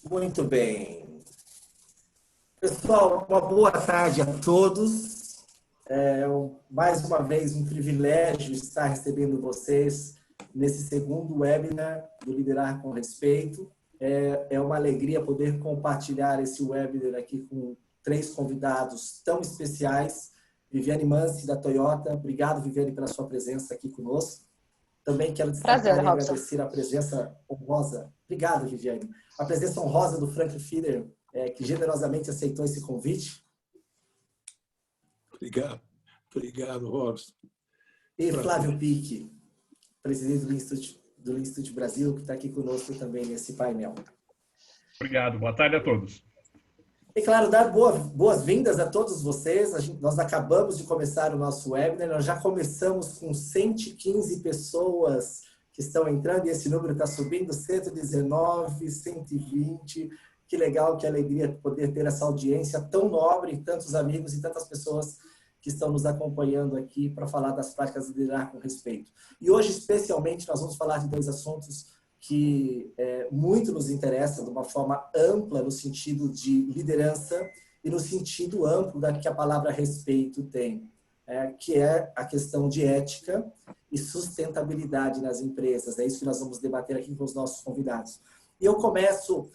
Muito bem. Pessoal, uma boa tarde a todos. Mais uma vez um privilégio estar recebendo vocês nesse segundo webinar do Liderar com Respeito. É uma alegria poder compartilhar esse webinar aqui com três convidados tão especiais. Viviane Mansi, da Toyota. Obrigado, Viviane, pela sua presença aqui conosco. Também quero Prazer, destacar e Robson. agradecer a presença honrosa. Obrigado, Viviane. A presença honrosa do Frank Fieder, que generosamente aceitou esse convite. Obrigado, Robson. E Flávio Pique, presidente do Instituto Brasil, que está aqui conosco também nesse painel. Obrigado. Boa tarde a todos. E, claro, dar boas-vindas a todos vocês. Nós acabamos de começar o nosso webinar. Nós já começamos com 115 pessoas que estão entrando e esse número está subindo, 119, 120. Que legal, que alegria poder ter essa audiência tão nobre, tantos amigos e tantas pessoas que estão nos acompanhando aqui para falar das práticas de liderar com respeito. E hoje, especialmente, nós vamos falar de dois assuntos que muito nos interessam de uma forma ampla no sentido de liderança e no sentido amplo da que a palavra respeito tem, que é a questão de ética e sustentabilidade nas empresas. É isso que nós vamos debater aqui com os nossos convidados. E eu começo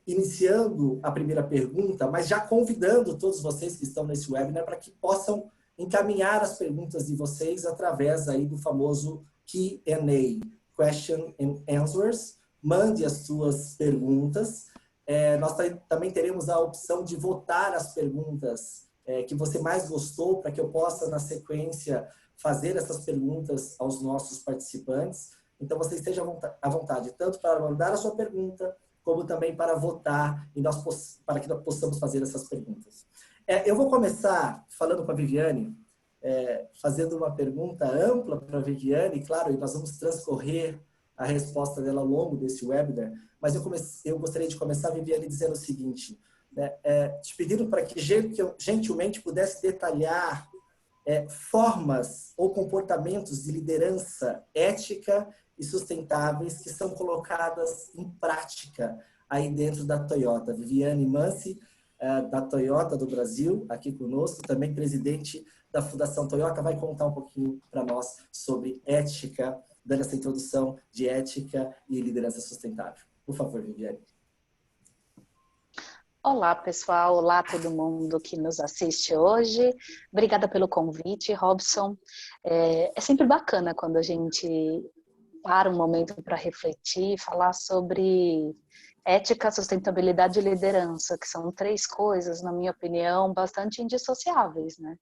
iniciando a primeira pergunta, mas já convidando todos vocês que estão nesse webinar para que possam encaminhar as perguntas de vocês através aí do famoso Q&A, Question and Answers. Mande as suas perguntas. Nós também teremos a opção de votar as perguntas que você mais gostou, para que eu possa, na sequência, fazer essas perguntas aos nossos participantes. Então, você esteja à vontade, tanto para mandar a sua pergunta, como também para votar e para que nós possamos fazer essas perguntas. Eu vou começar falando com a Viviane, fazendo uma pergunta ampla para a Viviane, claro, e nós vamos transcorrer a resposta dela ao longo desse webinar, mas eu gostaria de começar, Viviane, dizendo o seguinte, te pedindo para que gentilmente pudesse detalhar formas ou comportamentos de liderança ética e sustentáveis que são colocadas em prática aí dentro da Toyota. Viviane Mansi, da Toyota do Brasil, aqui conosco, também presidente da Fundação Toyota, vai contar um pouquinho para nós sobre ética, dando essa introdução de ética e liderança sustentável. Por favor, Viviane. Olá, pessoal. Olá, todo mundo que nos assiste hoje. Obrigada pelo convite, Robson. É sempre bacana quando a gente para um momento para refletir, falar sobre ética, sustentabilidade e liderança, que são três coisas, na minha opinião, bastante indissociáveis, né?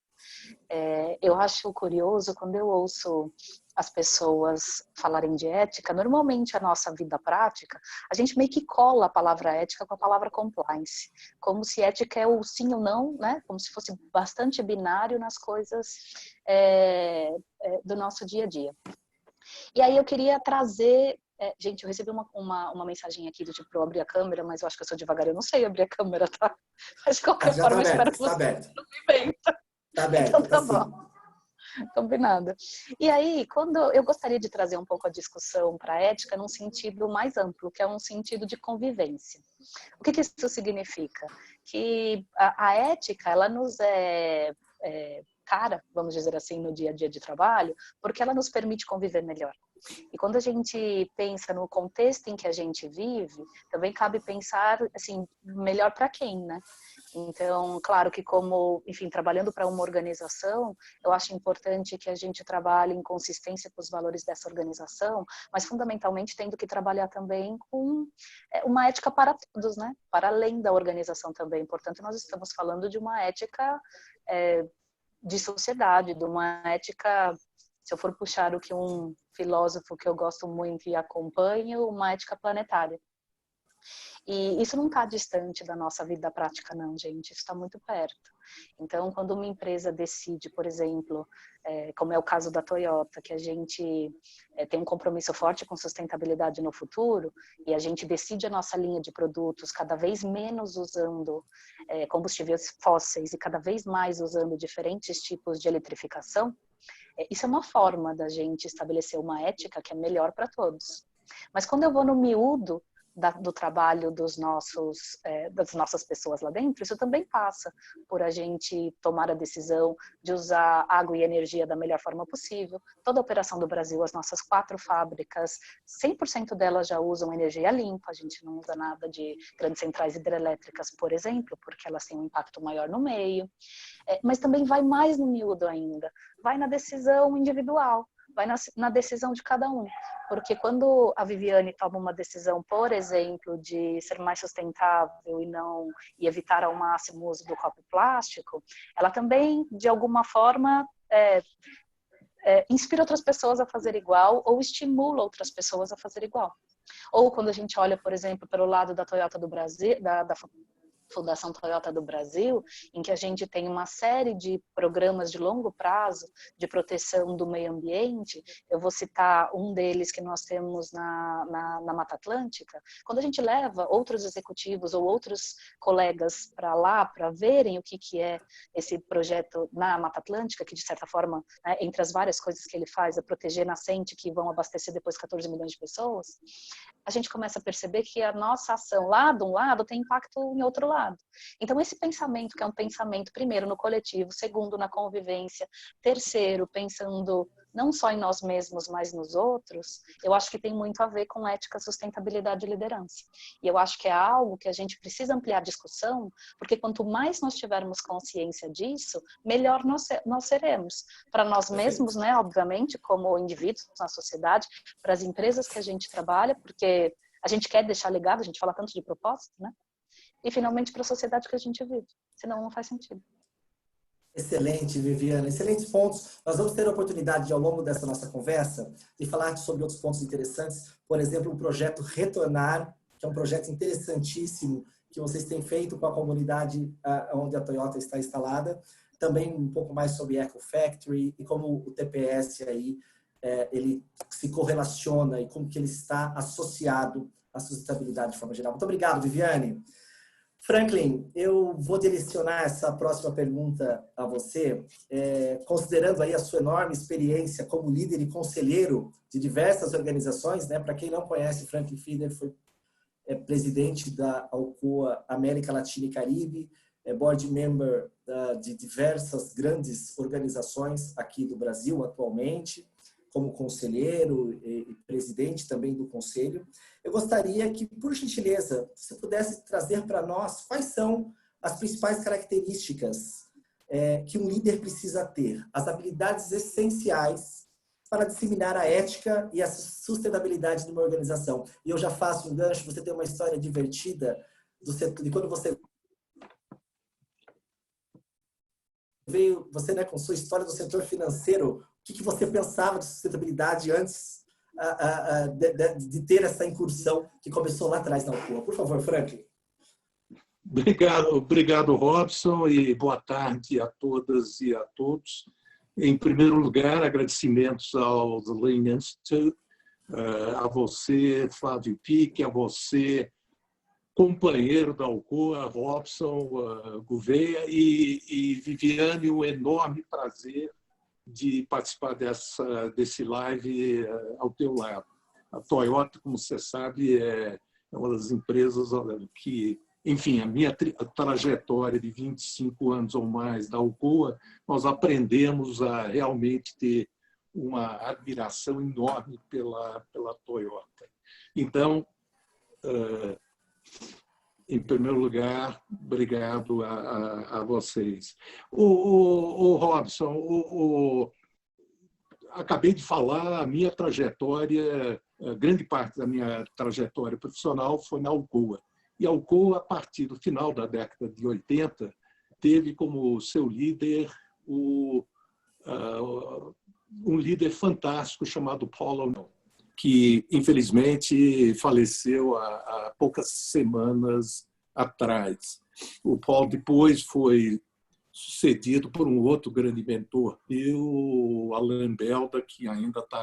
Eu acho curioso quando eu ouço as pessoas falarem de ética, normalmente a nossa vida prática, a gente meio que cola a palavra ética com a palavra compliance, como se ética é o sim ou não, né? Como se fosse bastante binário nas coisas do nosso dia a dia. E aí eu queria trazer... gente, eu recebi uma mensagem aqui do tipo, eu abrir a câmera, mas eu acho que eu sou devagar, eu não sei abrir a câmera, tá? Mas de qualquer forma, eu espero que você não me inventa. Tá aberto, então tá bom. Combinado. E aí, quando eu gostaria de trazer um pouco a discussão para a ética num sentido mais amplo, que é um sentido de convivência. O que isso significa? Que a ética, ela nos cara, vamos dizer assim, no dia a dia de trabalho, porque ela nos permite conviver melhor. E quando a gente pensa no contexto em que a gente vive, também cabe pensar, assim, melhor para quem, né? Então, claro que como, enfim, trabalhando para uma organização, eu acho importante que a gente trabalhe em consistência com os valores dessa organização, mas fundamentalmente tendo que trabalhar também com uma ética para todos, né? Para além da organização também. Portanto, nós estamos falando de uma ética de sociedade, de uma ética, se eu for puxar o que um filósofo que eu gosto muito e acompanho, uma ética planetária. E isso não está distante da nossa vida prática, não, gente. Isso está muito perto. Então, quando uma empresa decide, por exemplo, como é o caso da Toyota, que a gente tem um compromisso forte com sustentabilidade no futuro, e a gente decide a nossa linha de produtos cada vez menos usando combustíveis fósseis e cada vez mais usando diferentes tipos de eletrificação, isso é uma forma da gente estabelecer uma ética que é melhor para todos. Mas quando eu vou no miúdo do trabalho das nossas pessoas lá dentro, isso também passa por a gente tomar a decisão de usar água e energia da melhor forma possível. Toda a operação do Brasil, as nossas 4 fábricas, 100% delas já usam energia limpa, a gente não usa nada de grandes centrais hidrelétricas, por exemplo, porque elas têm um impacto maior no meio. Mas também vai mais no miúdo ainda, vai na decisão individual, vai na decisão de cada um. Porque quando a Viviane toma uma decisão, por exemplo, de ser mais sustentável e evitar ao máximo o uso do copo plástico, ela também, de alguma forma, inspira outras pessoas a fazer igual ou estimula outras pessoas a fazer igual. Ou quando a gente olha, por exemplo, pelo lado da Toyota do Brasil, da Fundação Toyota do Brasil, em que a gente tem uma série de programas de longo prazo de proteção do meio ambiente. Eu vou citar um deles que nós temos na Mata Atlântica. Quando a gente leva outros executivos ou outros colegas para lá para verem o que é esse projeto na Mata Atlântica, que de certa forma, né, entre as várias coisas que ele faz, é proteger nascente que vão abastecer depois 14 milhões de pessoas, a gente começa a perceber que a nossa ação lá de um lado tem impacto em outro lado. Então, esse pensamento, que é um pensamento, primeiro, no coletivo, segundo, na convivência, terceiro, pensando não só em nós mesmos, mas nos outros, eu acho que tem muito a ver com ética, sustentabilidade e liderança. E eu acho que é algo que a gente precisa ampliar a discussão, porque quanto mais nós tivermos consciência disso, melhor nós seremos. Para nós mesmos, né, obviamente, como indivíduos na sociedade, para as empresas que a gente trabalha, porque a gente quer deixar legado, a gente fala tanto de propósito, né? E, finalmente, para a sociedade que a gente vive. Senão, não faz sentido. Excelente, Viviane. Excelentes pontos. Nós vamos ter a oportunidade, ao longo dessa nossa conversa, de falar sobre outros pontos interessantes. Por exemplo, o projeto Retornar, que é um projeto interessantíssimo que vocês têm feito com a comunidade onde a Toyota está instalada. Também um pouco mais sobre Eco Factory e como o TPS aí, ele se correlaciona e como que ele está associado à sustentabilidade de forma geral. Muito obrigado, Viviane. Franklin, eu vou direcionar essa próxima pergunta a você, considerando aí a sua enorme experiência como líder e conselheiro de diversas organizações, né? Para quem não conhece, Franklin Fiedler foi presidente da Alcoa América Latina e Caribe, board member de diversas grandes organizações aqui do Brasil atualmente, como conselheiro e presidente também do conselho. Eu gostaria que, por gentileza, você pudesse trazer para nós quais são as principais características que um líder precisa ter, as habilidades essenciais para disseminar a ética e a sustentabilidade de uma organização. E eu já faço um gancho, você tem uma história divertida do setor, de quando você veio, né, com sua história do setor financeiro, o que você pensava de sustentabilidade antes de ter essa incursão que começou lá atrás na Alcoa? Por favor, Franklin. Obrigado, Robson, e boa tarde a todas e a todos. Em primeiro lugar, agradecimentos ao The Lean Institute, a você, Flávio Pique, a você, companheiro da Alcoa, Robson Gouveia, e Viviane, um enorme prazer de participar desse live ao teu lado. A Toyota, como você sabe, é uma das empresas que, enfim, a minha trajetória de 25 anos ou mais da Alcoa, nós aprendemos a realmente ter uma admiração enorme pela Toyota. Então, em primeiro lugar, obrigado a vocês. O Robson, acabei de falar, a minha trajetória, grande parte da minha trajetória profissional foi na Alcoa. E a Alcoa, a partir do final da década de 80, teve como seu líder um líder fantástico chamado Paul O'Neill, que, infelizmente, faleceu há poucas semanas atrás. O Paul depois foi sucedido por um outro grande mentor, e o Alain Belda, que ainda está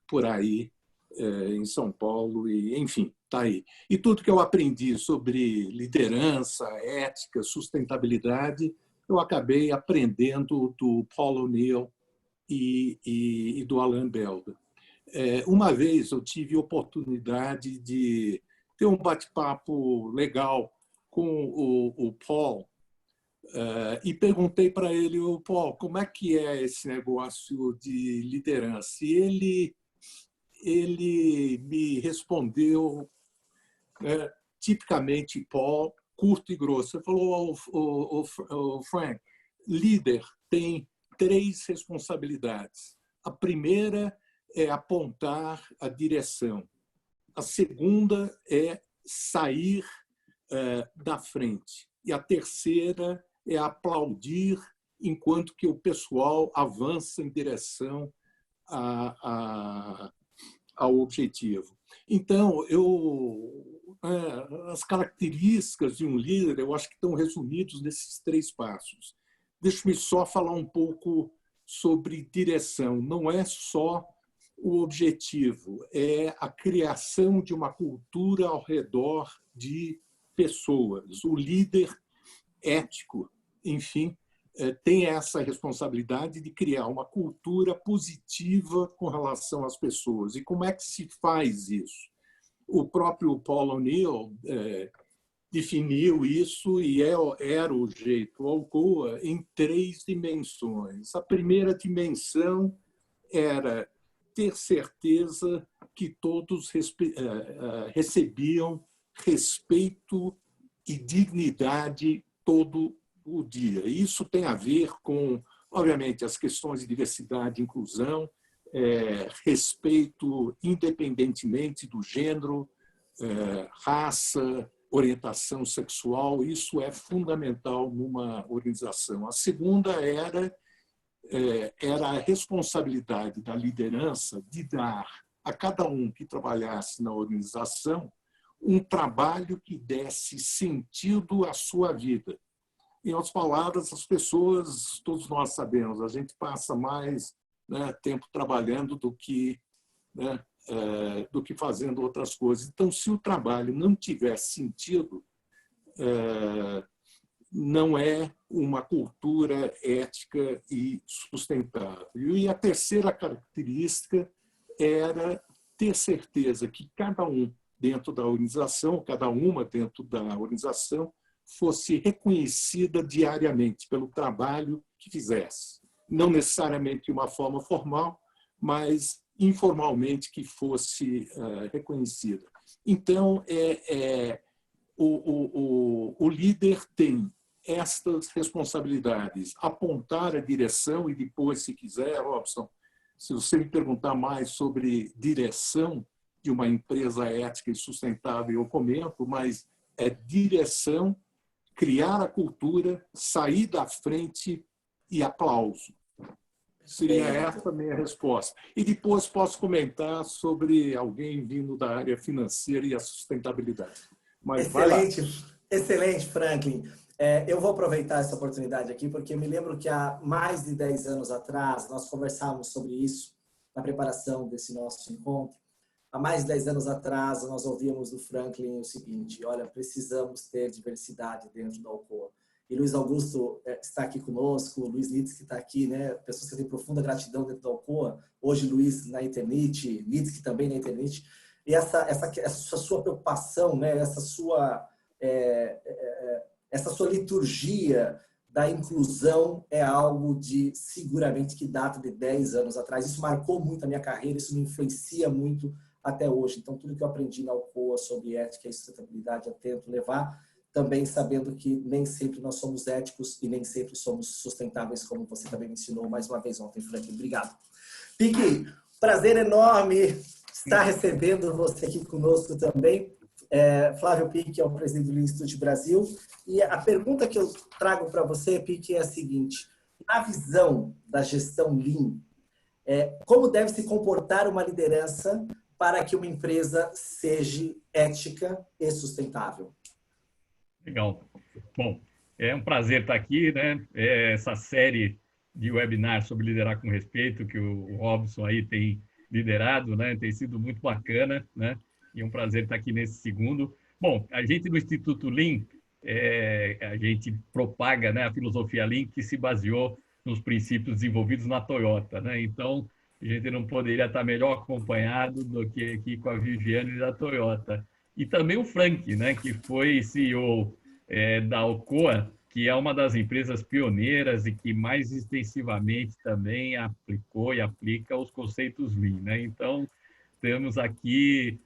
por aí em São Paulo, e, enfim, está aí. E tudo que eu aprendi sobre liderança, ética, sustentabilidade, eu acabei aprendendo do Paul O'Neill e do Alain Belda. Uma vez eu tive oportunidade de ter um bate-papo legal com o Paul, e perguntei para ele, Paul, como é que é esse negócio de liderança? E ele me respondeu, tipicamente Paul, curto e grosso. Ele falou, Frank, líder tem 3 responsabilidades. A primeira é apontar a direção. A segunda é sair da frente. E a terceira é aplaudir enquanto que o pessoal avança em direção ao objetivo. Então, as características de um líder, eu acho que estão resumidos nesses 3 passos. Deixe-me só falar um pouco sobre direção. Não é só o objetivo, é a criação de uma cultura ao redor de pessoas. O líder ético, enfim, tem essa responsabilidade de criar uma cultura positiva com relação às pessoas. E como é que se faz isso? O próprio Paul O'Neill definiu isso e era o jeito. O Alcoa em 3 dimensões. A primeira dimensão era ter certeza que todos recebiam respeito e dignidade todo o dia. Isso tem a ver com, obviamente, as questões de diversidade e inclusão, respeito independentemente do gênero, raça, orientação sexual. Isso é fundamental numa organização. A segunda era a responsabilidade da liderança de dar a cada um que trabalhasse na organização um trabalho que desse sentido à sua vida. Em outras palavras, as pessoas, todos nós sabemos, a gente passa mais tempo trabalhando do que fazendo outras coisas. Então, se o trabalho não tiver sentido, não é uma cultura ética e sustentável. E a terceira característica era ter certeza que cada um dentro da organização, cada uma dentro da organização, fosse reconhecida diariamente pelo trabalho que fizesse. Não necessariamente de uma forma formal, mas informalmente que fosse reconhecida. Então, o líder tem estas responsabilidades, apontar a direção e depois, se quiser, Robson, se você me perguntar mais sobre direção de uma empresa ética e sustentável, eu comento, mas é direção, criar a cultura, sair da frente e aplauso. Seria essa a minha resposta. E depois posso comentar sobre alguém vindo da área financeira e a sustentabilidade. Mas excelente, Franklin. Eu vou aproveitar essa oportunidade aqui, porque eu me lembro que há mais de 10 anos atrás, nós conversávamos sobre isso na preparação desse nosso encontro. Há mais de 10 anos atrás, nós ouvíamos do Franklin o seguinte: olha, precisamos ter diversidade dentro da Alcoa. E Luiz Augusto está aqui conosco, o Luiz Litzky está aqui, né? Pessoas que têm profunda gratidão dentro da Alcoa. Hoje, Luiz na Eternit, Litzky também na Eternit. E essa sua preocupação, né? Essa sua liturgia da inclusão é algo de, seguramente, que data de 10 anos atrás. Isso marcou muito a minha carreira, isso me influencia muito até hoje. Então, tudo que eu aprendi na Alcoa sobre ética e sustentabilidade, eu tento levar, também sabendo que nem sempre nós somos éticos e nem sempre somos sustentáveis, como você também me ensinou mais uma vez ontem, Frank. Obrigado. Pique, prazer enorme estar recebendo você aqui conosco também. Flávio Pique é o presidente do Lean Institute Brasil. E a pergunta que eu trago para você, Pique, é a seguinte: na visão da gestão Lean, como deve se comportar uma liderança para que uma empresa seja ética e sustentável? Legal. Bom, é um prazer estar aqui, né? Essa série de webinars sobre liderar com respeito que o Robson aí tem liderado, né? Tem sido muito bacana, né? E é um prazer estar aqui nesse segundo. Bom, a gente no Instituto Lean, a gente propaga, né, a filosofia Lean, que se baseou nos princípios desenvolvidos na Toyota, né? Então, a gente não poderia estar melhor acompanhado do que aqui com a Viviane da Toyota. E também o Frank, né, que foi CEO da Alcoa, que é uma das empresas pioneiras e que mais extensivamente também aplicou e aplica os conceitos Lean, né? Então, temos aqui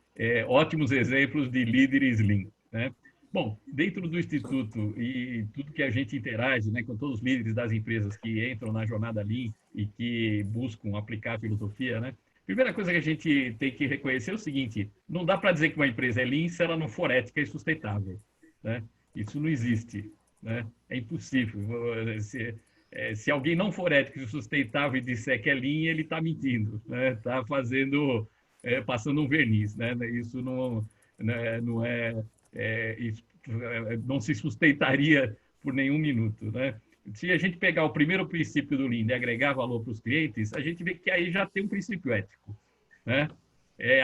ótimos exemplos de líderes Lean, né? Bom, dentro do Instituto e tudo que a gente interage, né, com todos os líderes das empresas que entram na jornada Lean e que buscam aplicar a filosofia, né? Primeira coisa que a gente tem que reconhecer é o seguinte: não dá para dizer que uma empresa é Lean se ela não for ética e sustentável, né? Isso não existe, né? É impossível. Se alguém não for ético e sustentável e disser que é Lean, ele está mentindo, né? Está fazendo, passando um verniz, né? Isso não, né, não isso não se sustentaria por nenhum minuto, né? Se a gente pegar o primeiro princípio do Lean e agregar valor para os clientes, a gente vê que aí já tem um princípio ético, né?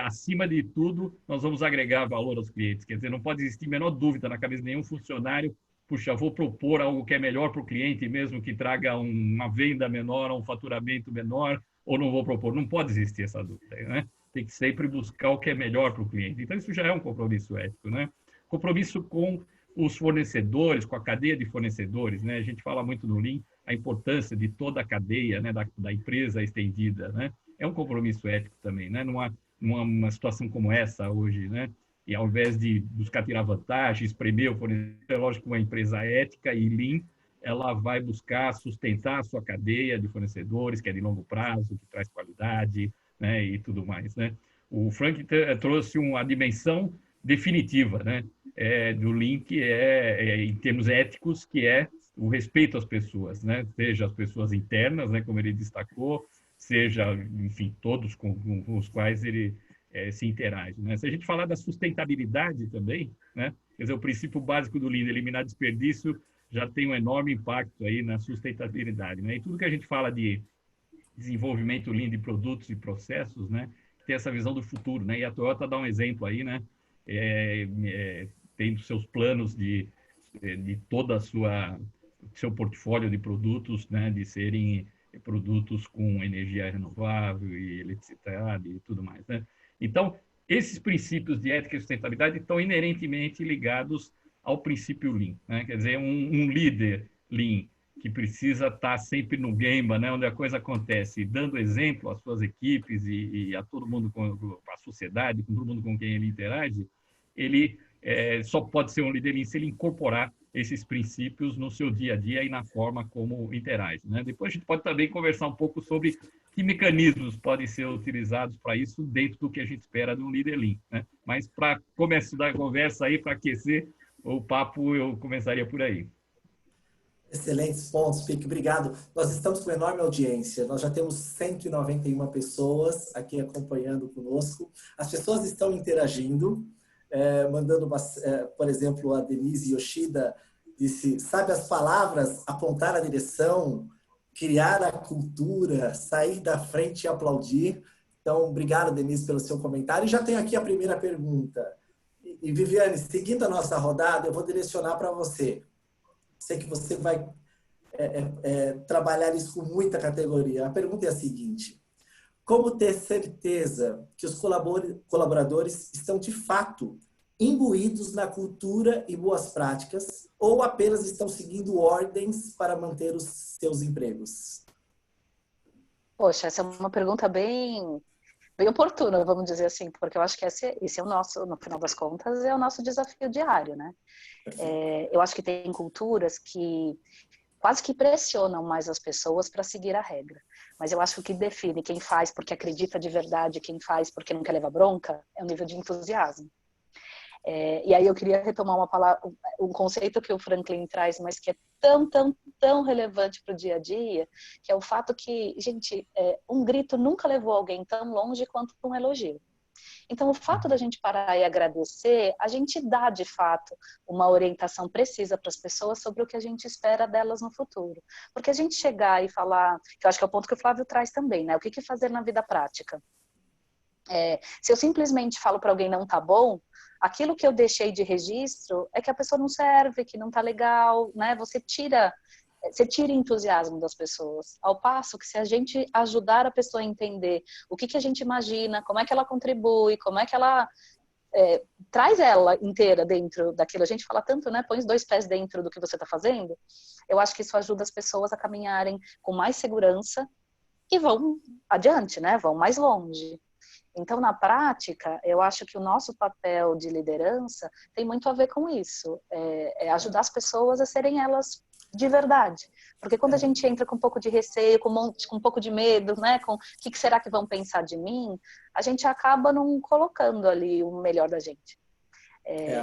Acima de tudo, nós vamos agregar valor aos clientes. Quer dizer, não pode existir a menor dúvida na cabeça de nenhum funcionário: puxa, vou propor algo que é melhor para o cliente, mesmo que traga uma venda menor, um faturamento menor, ou não vou propor. Não pode existir essa dúvida, né? Tem que sempre buscar o que é melhor para o cliente. Então, isso já é um compromisso ético, né? Compromisso com os fornecedores, com a cadeia de fornecedores, né? A gente fala muito no Lean a importância de toda a cadeia, né, da empresa estendida, né? É um compromisso ético também, né? Numa situação como essa hoje, né? E ao invés de buscar tirar vantagem, espremer o fornecedor, é lógico que uma empresa ética e Lean, ela vai buscar sustentar a sua cadeia de fornecedores, que é de longo prazo, que traz qualidade, né, e tudo mais, né? O Frank trouxe uma dimensão definitiva, né, do Lean, que em termos éticos, que é o respeito às pessoas, né? Seja as pessoas internas, né, como ele destacou, seja, enfim, todos com os quais ele se interage, né? Se a gente falar da sustentabilidade também, né? Quer dizer, o princípio básico do Lean, eliminar desperdício, já tem um enorme impacto aí na sustentabilidade, né? E tudo que a gente fala de desenvolvimento Lean de produtos e processos, né? Tem essa visão do futuro, né? E a Toyota dá um exemplo aí, né? Tem seus planos de toda a seu portfólio de produtos, né? De serem produtos com energia renovável e eletricidade e tudo mais, né? Então, esses princípios de ética e sustentabilidade estão inerentemente ligados ao princípio Lean, né? Quer dizer, um líder Lean que precisa estar sempre no Gemba, né, onde a coisa acontece, dando exemplo às suas equipes e a todo mundo, a sociedade, com todo mundo com quem ele interage, ele só pode ser um líder Lean se ele incorporar esses princípios no seu dia a dia e na forma como interage, né? Depois a gente pode também conversar um pouco sobre que mecanismos podem ser utilizados para isso dentro do que a gente espera de um líder Lean, né? Mas para começar da conversa aí, para aquecer o papo, eu começaria por aí. Excelentes pontos, Pique. Obrigado. Nós estamos com enorme audiência. Nós já temos 191 pessoas aqui acompanhando conosco. As pessoas estão interagindo, mandando, por exemplo, a Denise Yoshida disse: sabe as palavras, apontar a direção, criar a cultura, sair da frente e aplaudir. Então, obrigado, Denise, pelo seu comentário. E já tenho aqui a primeira pergunta. E Viviane, seguindo a nossa rodada, eu vou direcionar para você. Sei que você vai trabalhar isso com muita categoria. A pergunta é a seguinte: como ter certeza que os colaboradores estão, de fato, imbuídos na cultura e boas práticas ou apenas estão seguindo ordens para manter os seus empregos? Poxa, essa é uma pergunta bem oportuna, vamos dizer assim, porque eu acho que esse é o nosso, no final das contas, é o nosso desafio diário, né? Eu acho que tem culturas que quase que pressionam mais as pessoas para seguir a regra. Mas eu acho que o que define quem faz porque acredita de verdade, quem faz porque não quer levar bronca, é o nível de entusiasmo. E aí eu queria retomar um conceito que o Franklin traz, mas que é tão relevante para o dia a dia, que é o fato que, gente, um grito nunca levou alguém tão longe quanto um elogio. Então, o fato da gente parar e agradecer, a gente dá, de fato, uma orientação precisa para as pessoas sobre o que a gente espera delas no futuro. Porque a gente chegar e falar, que eu acho que é o ponto que o Flávio traz também, né? O que fazer na vida prática? Se eu simplesmente falo para alguém não tá bom, aquilo que eu deixei de registro é que a pessoa não serve, que não tá legal, né? Você tira entusiasmo das pessoas. Ao passo que se a gente ajudar a pessoa a entender o que a gente imagina, como é que ela contribui, como é que ela traz ela inteira dentro daquilo. A gente fala tanto, né? Põe os 2 pés dentro do que você está fazendo. Eu acho que isso ajuda as pessoas a caminharem com mais segurança e vão adiante, né? Vão mais longe. Então, na prática, eu acho que o nosso papel de liderança tem muito a ver com isso. É ajudar as pessoas a serem elas de verdade. Porque quando a gente entra com um pouco de receio, com um pouco de medo, né? Com o que será que vão pensar de mim, a gente acaba não colocando ali o melhor da gente.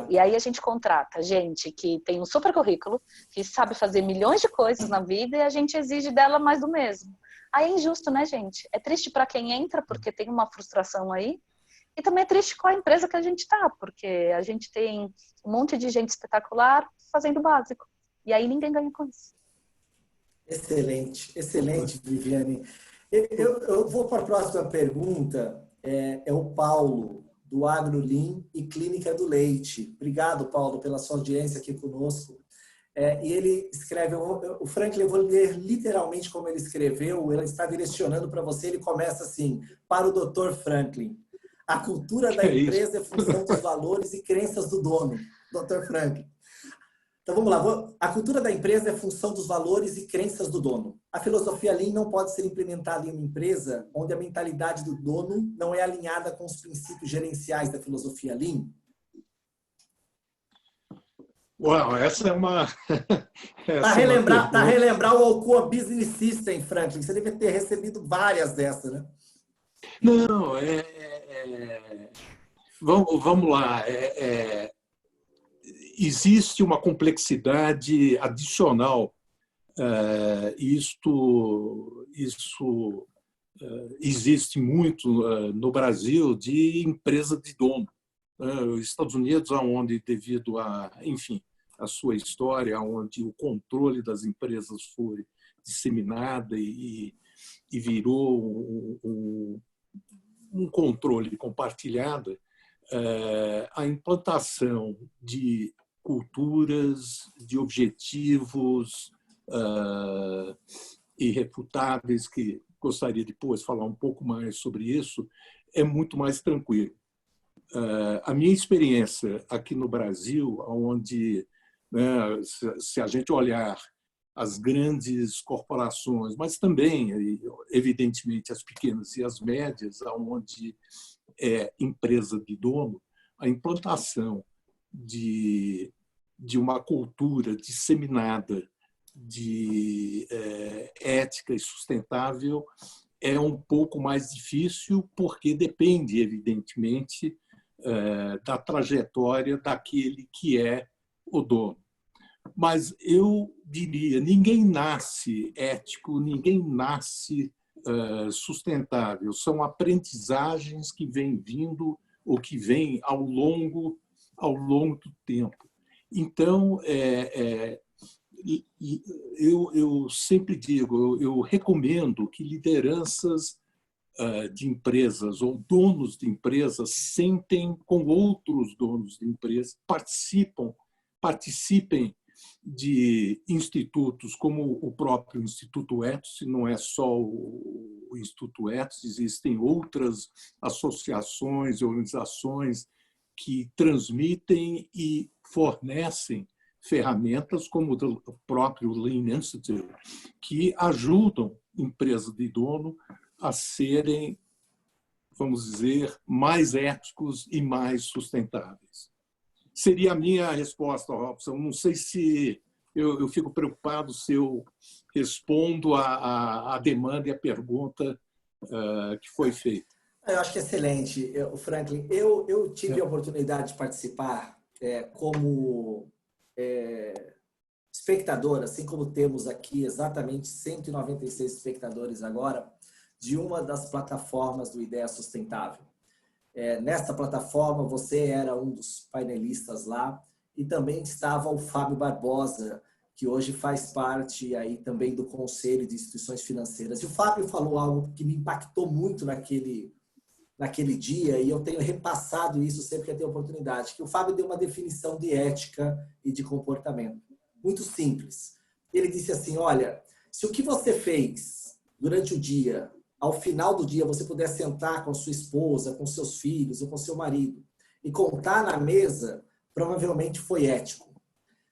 E aí a gente contrata gente que tem um super currículo, que sabe fazer milhões de coisas na vida e a gente exige dela mais do mesmo. Aí é injusto, né, gente? É triste para quem entra, porque tem uma frustração aí. E também é triste com a empresa que a gente tá, porque a gente tem um monte de gente espetacular fazendo o básico. E aí ninguém ganha com isso. Excelente, excelente, Viviane. Eu vou para a próxima pergunta. É o Paulo, do AgroLean e Clínica do Leite. Obrigado, Paulo, pela sua audiência aqui conosco. E ele escreve, o Franklin, eu vou ler literalmente como ele escreveu, ele está direcionando para você, ele começa assim: para o Dr. Franklin, a cultura da empresa é função dos valores e crenças do dono. Dr. Franklin. Então vamos lá, a cultura da empresa é função dos valores e crenças do dono. A filosofia Lean não pode ser implementada em uma empresa onde a mentalidade do dono não é alinhada com os princípios gerenciais da filosofia Lean. Uau, essa é uma... Para relembrar o Alcoa Business System, Franklin, você deve ter recebido várias dessas, né? Não, vamos lá. Existe uma complexidade adicional. Isso existe muito no Brasil de empresa de dono. Os Estados Unidos, onde devido a sua história, onde o controle das empresas foi disseminado e virou um controle compartilhado, a implantação de culturas, de objetivos irrefutáveis, que gostaria depois de falar um pouco mais sobre isso, é muito mais tranquilo. A minha experiência aqui no Brasil, onde, né, se a gente olhar as grandes corporações, mas também, evidentemente, as pequenas e as médias, onde é empresa de dono, a implantação de uma cultura disseminada de ética e sustentável é um pouco mais difícil, porque depende, evidentemente, da trajetória daquele que é o dono. Mas eu diria, ninguém nasce ético, ninguém nasce sustentável. São aprendizagens que vêm vindo ou que vêm ao longo do tempo. Então, eu sempre digo, eu recomendo que lideranças de empresas ou donos de empresas sentem com outros donos de empresas, participem de institutos como o próprio Instituto Ethos, e não é só o Instituto Ethos, existem outras associações e organizações que transmitem e fornecem ferramentas como o próprio Lean Institute, que ajudam empresas de dono a serem, vamos dizer, mais éticos e mais sustentáveis. Seria a minha resposta, Robson. Não sei se eu fico preocupado se eu respondo à demanda e à pergunta que foi feita. Eu acho que é excelente, Franklin. Eu tive a oportunidade de participar como espectador, assim como temos aqui exatamente 196 espectadores agora, de uma das plataformas do Ideia Sustentável. Nesta plataforma, você era um dos painelistas lá e também estava o Fábio Barbosa, que hoje faz parte aí também do Conselho de Instituições Financeiras. E o Fábio falou algo que me impactou muito naquele dia, e eu tenho repassado isso sempre que eu tenho oportunidade, que o Fábio deu uma definição de ética e de comportamento. Muito simples. Ele disse assim, olha, se o que você fez durante o dia, ao final do dia, você puder sentar com sua esposa, com seus filhos ou com seu marido e contar na mesa, provavelmente foi ético.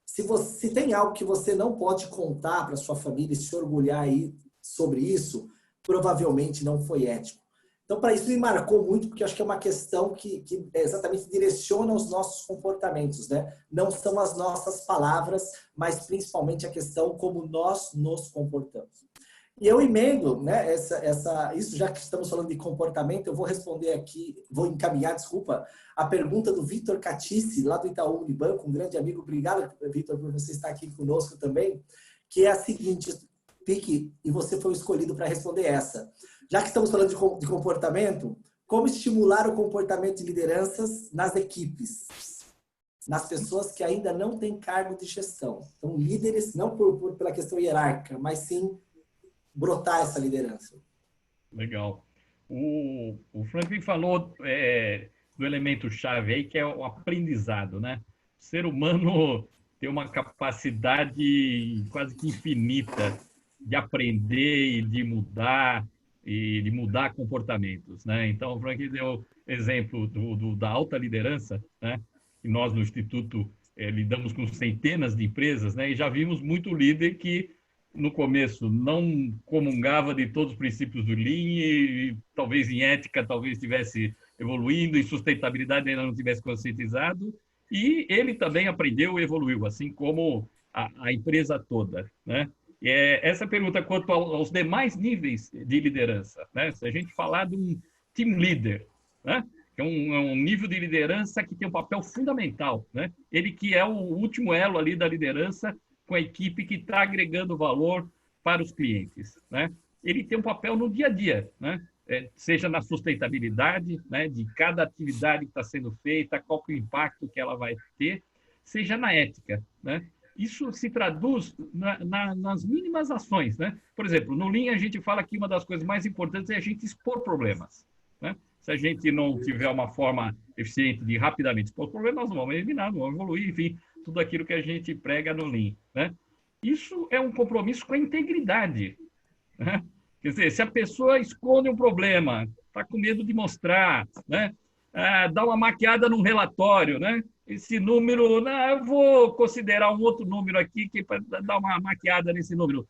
Se tem algo que você não pode contar para sua família e se orgulhar aí sobre isso, provavelmente não foi ético. Então, para isso me marcou muito, porque eu acho que é uma questão que exatamente direciona os nossos comportamentos, né? Não são as nossas palavras, mas principalmente a questão como nós nos comportamos. E eu emendo, né, isso, já que estamos falando de comportamento, eu vou responder aqui, vou encaminhar, desculpa, a pergunta do Vitor Catice, lá do Itaú Unibanco, um grande amigo. Obrigado, Vitor, por você estar aqui conosco também, que é a seguinte, Pique, e você foi o escolhido para responder essa. Já que estamos falando de comportamento, como estimular o comportamento de lideranças nas equipes, nas pessoas que ainda não têm cargo de gestão? Então, líderes, não pela questão hierárquica, mas sim brotar essa liderança. Legal. O Franklin falou do elemento-chave aí, que é o aprendizado, né? O ser humano tem uma capacidade quase que infinita de aprender e de mudar comportamentos, né? Então, o Franklin deu exemplo da alta liderança, né? E nós, no Instituto, lidamos com centenas de empresas, né? E já vimos muito líder que no começo não comungava de todos os princípios do Lean e talvez em ética talvez estivesse evoluindo, em sustentabilidade ainda não tivesse conscientizado, e ele também aprendeu e evoluiu, assim como a empresa toda, né? Essa pergunta quanto aos demais níveis de liderança, né? Se a gente falar de um team leader, né? É um nível de liderança que tem um papel fundamental, né? Ele que é o último elo ali da liderança com a equipe que está agregando valor para os clientes, né? Ele tem um papel no dia a dia, né? Seja na sustentabilidade, né, de cada atividade que está sendo feita, qual que é o impacto que ela vai ter, seja na ética, né? Isso se traduz nas mínimas ações, né? Por exemplo, no Lean a gente fala que uma das coisas mais importantes é a gente expor problemas, né? Se a gente não tiver uma forma eficiente de rapidamente expor problemas, nós não vamos eliminar, não vamos evoluir, enfim, tudo aquilo que a gente prega no Lean, né? Isso é um compromisso com a integridade, né? Quer dizer, se a pessoa esconde um problema, está com medo de mostrar, né? Dá uma maquiada num relatório, né? Esse número, não, eu vou considerar um outro número aqui que para dar uma maquiada nesse número.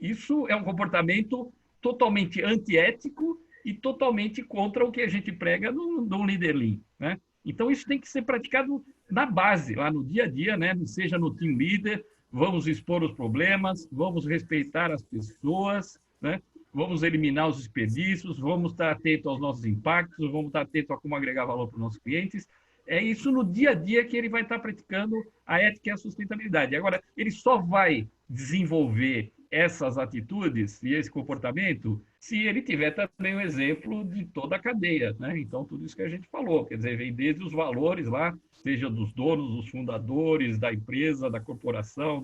Isso é um comportamento totalmente antiético e totalmente contra o que a gente prega no Leader Lean, né? Então, isso tem que ser praticado na base, lá no dia a dia, né? Seja no team leader, vamos expor os problemas, vamos respeitar as pessoas, né? Vamos eliminar os desperdícios, vamos estar atento aos nossos impactos, vamos estar atento a como agregar valor para os nossos clientes. É isso no dia a dia que ele vai estar praticando a ética e a sustentabilidade. Agora, ele só vai desenvolver essas atitudes e esse comportamento se ele tiver também o exemplo de toda a cadeia, né? Então, tudo isso que a gente falou, quer dizer, vem desde os valores lá, seja dos donos, dos fundadores, da empresa, da corporação,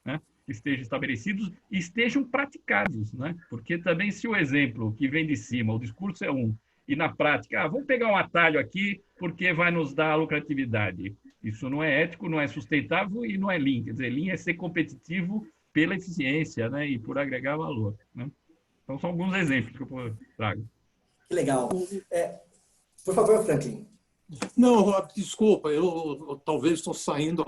né? Que estejam estabelecidos e estejam praticados, né? Porque também se o exemplo que vem de cima, o discurso é um, e na prática, vamos pegar um atalho aqui porque vai nos dar lucratividade. Isso não é ético, não é sustentável e não é Lean. Quer dizer, Lean é ser competitivo pela eficiência, né? E por agregar valor, né? Então, são alguns exemplos que eu trago. Que legal. Por favor, Franklin. Não, Rob, desculpa, eu talvez estou saindo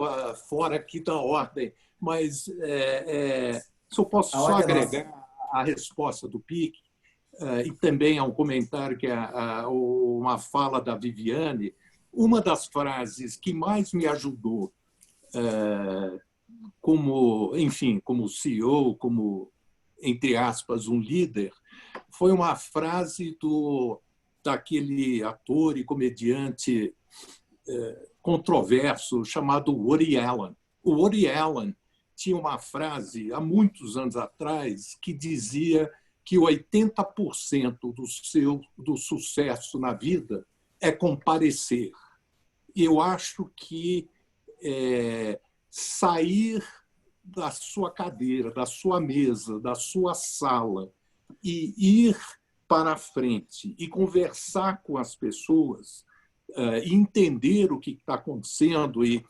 fora aqui da ordem, mas se eu posso só agregar a resposta do Pique, e também a um comentário que uma fala da Viviane, uma das frases que mais me ajudou como CEO, como, entre aspas, um líder, foi uma frase daquele ator e comediante controverso chamado Woody Allen. O Woody Allen tinha uma frase, há muitos anos atrás, que dizia que 80% do sucesso na vida é comparecer. E eu acho que sair da sua cadeira, da sua mesa, da sua sala e ir para a frente e conversar com as pessoas, e entender o que está acontecendo. E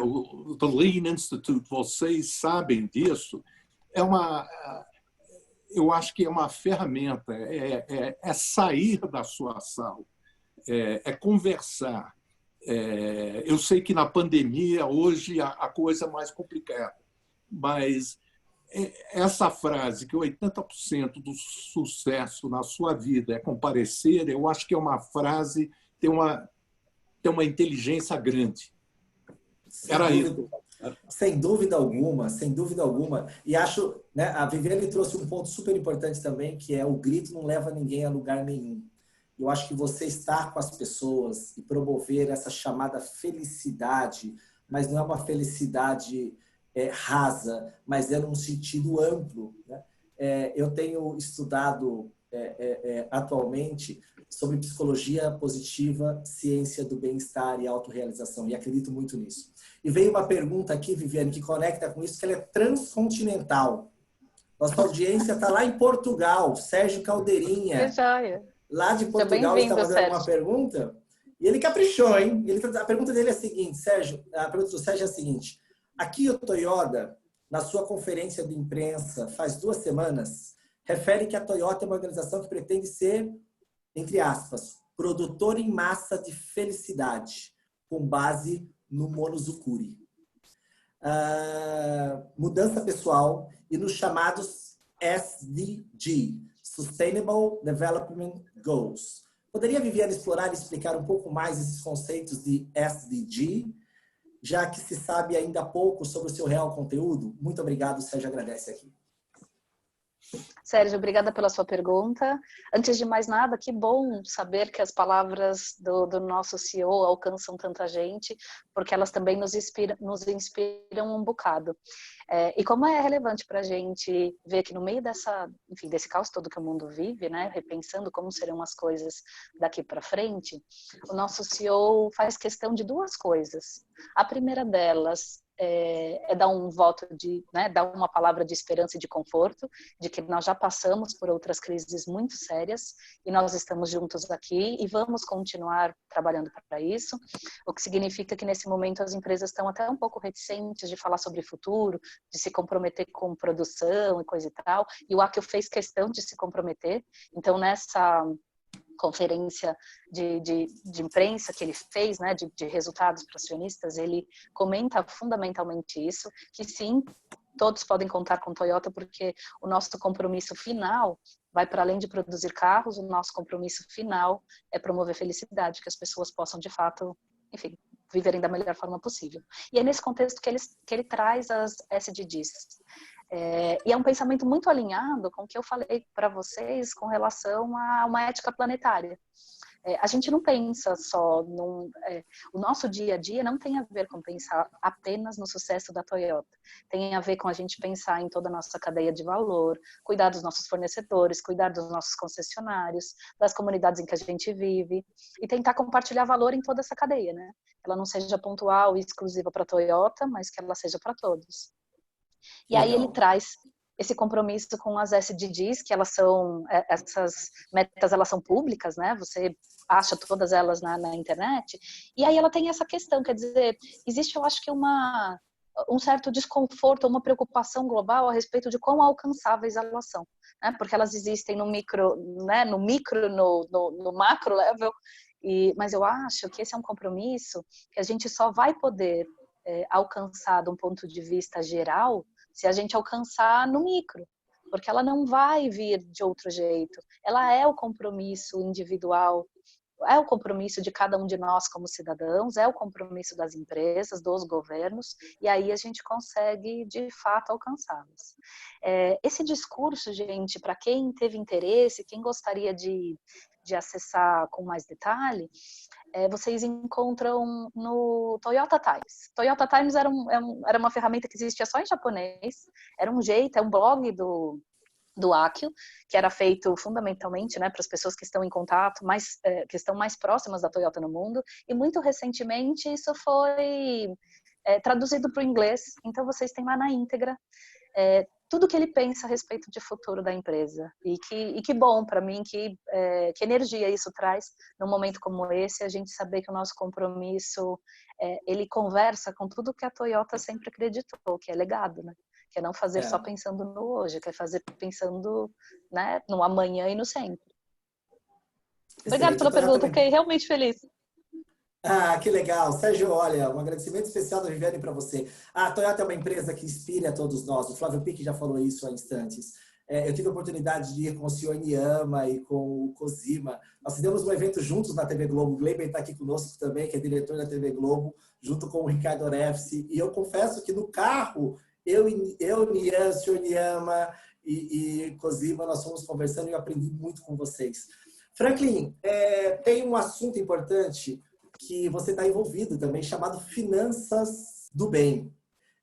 o The Lean Institute, vocês sabem disso, eu acho que é uma ferramenta, é sair da sua sala, é conversar. Eu sei que na pandemia, hoje, a coisa é mais complicada, mas essa frase, que 80% do sucesso na sua vida é comparecer, eu acho que é uma frase, tem uma inteligência grande. Era isso. Sem dúvida alguma, sem dúvida alguma. E acho, né, a Viviane trouxe um ponto super importante também, que é o grito não leva ninguém a lugar nenhum. Eu acho que você estar com as pessoas e promover essa chamada felicidade, mas não é uma felicidade rasa, mas é num sentido amplo, né? Eu tenho estudado atualmente sobre psicologia positiva, ciência do bem-estar e autorrealização, e acredito muito nisso. E veio uma pergunta aqui, Viviane, que conecta com isso, que ela é transcontinental. Nossa audiência está lá em Portugal, Sérgio Caldeirinha. Lá de Portugal está fazendo uma pergunta, e ele caprichou, hein? A pergunta dele é a seguinte, Sérgio, a pergunta do Sérgio é a seguinte: aqui o Toyota, na sua conferência de imprensa, faz 2 semanas, refere que a Toyota é uma organização que pretende ser, entre aspas, produtor em massa de felicidade, com base no Monozukuri. Mudança pessoal e nos chamados SDG, Sustainable Development Goals. Poderia, Viviane, explorar e explicar um pouco mais esses conceitos de SDG, já que se sabe ainda pouco sobre o seu real conteúdo? Muito obrigado, Sérgio, agradece aqui. Sérgio, obrigada pela sua pergunta. Antes de mais nada, que bom saber que as palavras do nosso CEO alcançam tanta gente, porque elas também nos inspiram um bocado. E como é relevante para a gente ver que no meio desse caos todo que o mundo vive, né, repensando como serão as coisas daqui para frente, o nosso CEO faz questão de 2 coisas. A primeira delas é dar um voto dar uma palavra de esperança e de conforto, de que nós já passamos por outras crises muito sérias e nós estamos juntos aqui e vamos continuar trabalhando para isso, o que significa que nesse momento as empresas estão até um pouco reticentes de falar sobre futuro, de se comprometer com produção e coisa e tal, e o Akio fez questão de se comprometer. Então nessa conferência de imprensa que ele fez, né, de resultados para acionistas, ele comenta fundamentalmente isso, que sim, todos podem contar com Toyota, porque o nosso compromisso final vai para além de produzir carros, o nosso compromisso final é promover felicidade, que as pessoas possam, de fato, enfim, viverem da melhor forma possível. E é nesse contexto que ele traz as SDGs. E é um pensamento muito alinhado com o que eu falei para vocês com relação a uma ética planetária. A gente não pensa só o nosso dia a dia não tem a ver com pensar apenas no sucesso da Toyota. Tem a ver com a gente pensar em toda a nossa cadeia de valor, cuidar dos nossos fornecedores, cuidar dos nossos concessionários, das comunidades em que a gente vive e tentar compartilhar valor em toda essa cadeia, né? Ela não seja pontual e exclusiva para a Toyota, mas que ela seja para todos. E aí ele traz esse compromisso com as SDGs, que elas são, essas metas, elas são públicas, né? Você acha todas elas na internet. E aí ela tem essa questão, quer dizer, existe, eu acho que um certo desconforto, uma preocupação global a respeito de quão alcançáveis elas são, né? Porque elas existem no micro, né? No macro level. Mas eu acho que esse é um compromisso que a gente só vai poder alcançar de um ponto de vista geral se a gente alcançar no micro, porque ela não vai vir de outro jeito. Ela é o compromisso individual, é o compromisso de cada um de nós como cidadãos, é o compromisso das empresas, dos governos, e aí a gente consegue, de fato, alcançá-los. Esse discurso, gente, para quem teve interesse, quem gostaria de acessar com mais detalhe, vocês encontram no Toyota Times. Toyota Times era uma ferramenta que existia só em japonês, era um jeito, é um blog do Akio, que era feito fundamentalmente, né, para as pessoas que estão em contato, que estão mais próximas da Toyota no mundo, e muito recentemente isso foi traduzido para o inglês, então vocês têm lá na íntegra tudo que ele pensa a respeito de futuro da empresa. E que bom para mim, que energia isso traz num momento como esse, a gente saber que o nosso compromisso, ele conversa com tudo que a Toyota sempre acreditou, que é legado, né? Que é não fazer só pensando no hoje, que é fazer pensando, né, no amanhã e no sempre. Obrigada pela pergunta, fiquei realmente feliz. Ah, que legal. Sérgio, olha, um agradecimento especial da Viviane para você. A Toyota é uma empresa que inspira a todos nós. O Flávio Pique já falou isso há instantes. Eu tive a oportunidade de ir com o senhor Niyama e com o Cosima. Nós fizemos um evento juntos na TV Globo. O Gleiber está aqui conosco também, que é diretor da TV Globo, junto com o Ricardo Orefsi. E eu confesso que no carro, Niyama, o senhor Niyama e Cosima, nós fomos conversando e eu aprendi muito com vocês. Franklin, tem um assunto importante que você está envolvido também, chamado Finanças do Bem.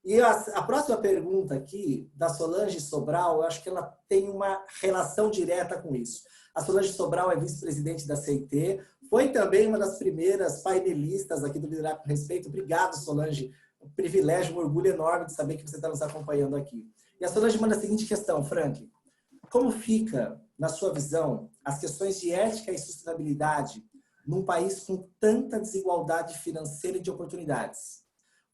E a próxima pergunta aqui, da Solange Sobral, eu acho que ela tem uma relação direta com isso. A Solange Sobral é vice-presidente da CIT, foi também uma das primeiras painelistas aqui do Liderar com Respeito. Obrigado, Solange. Um privilégio, um orgulho enorme de saber que você está nos acompanhando aqui. E a Solange manda a seguinte questão, Frank. Como fica, na sua visão, as questões de ética e sustentabilidade num país com tanta desigualdade financeira e de oportunidades?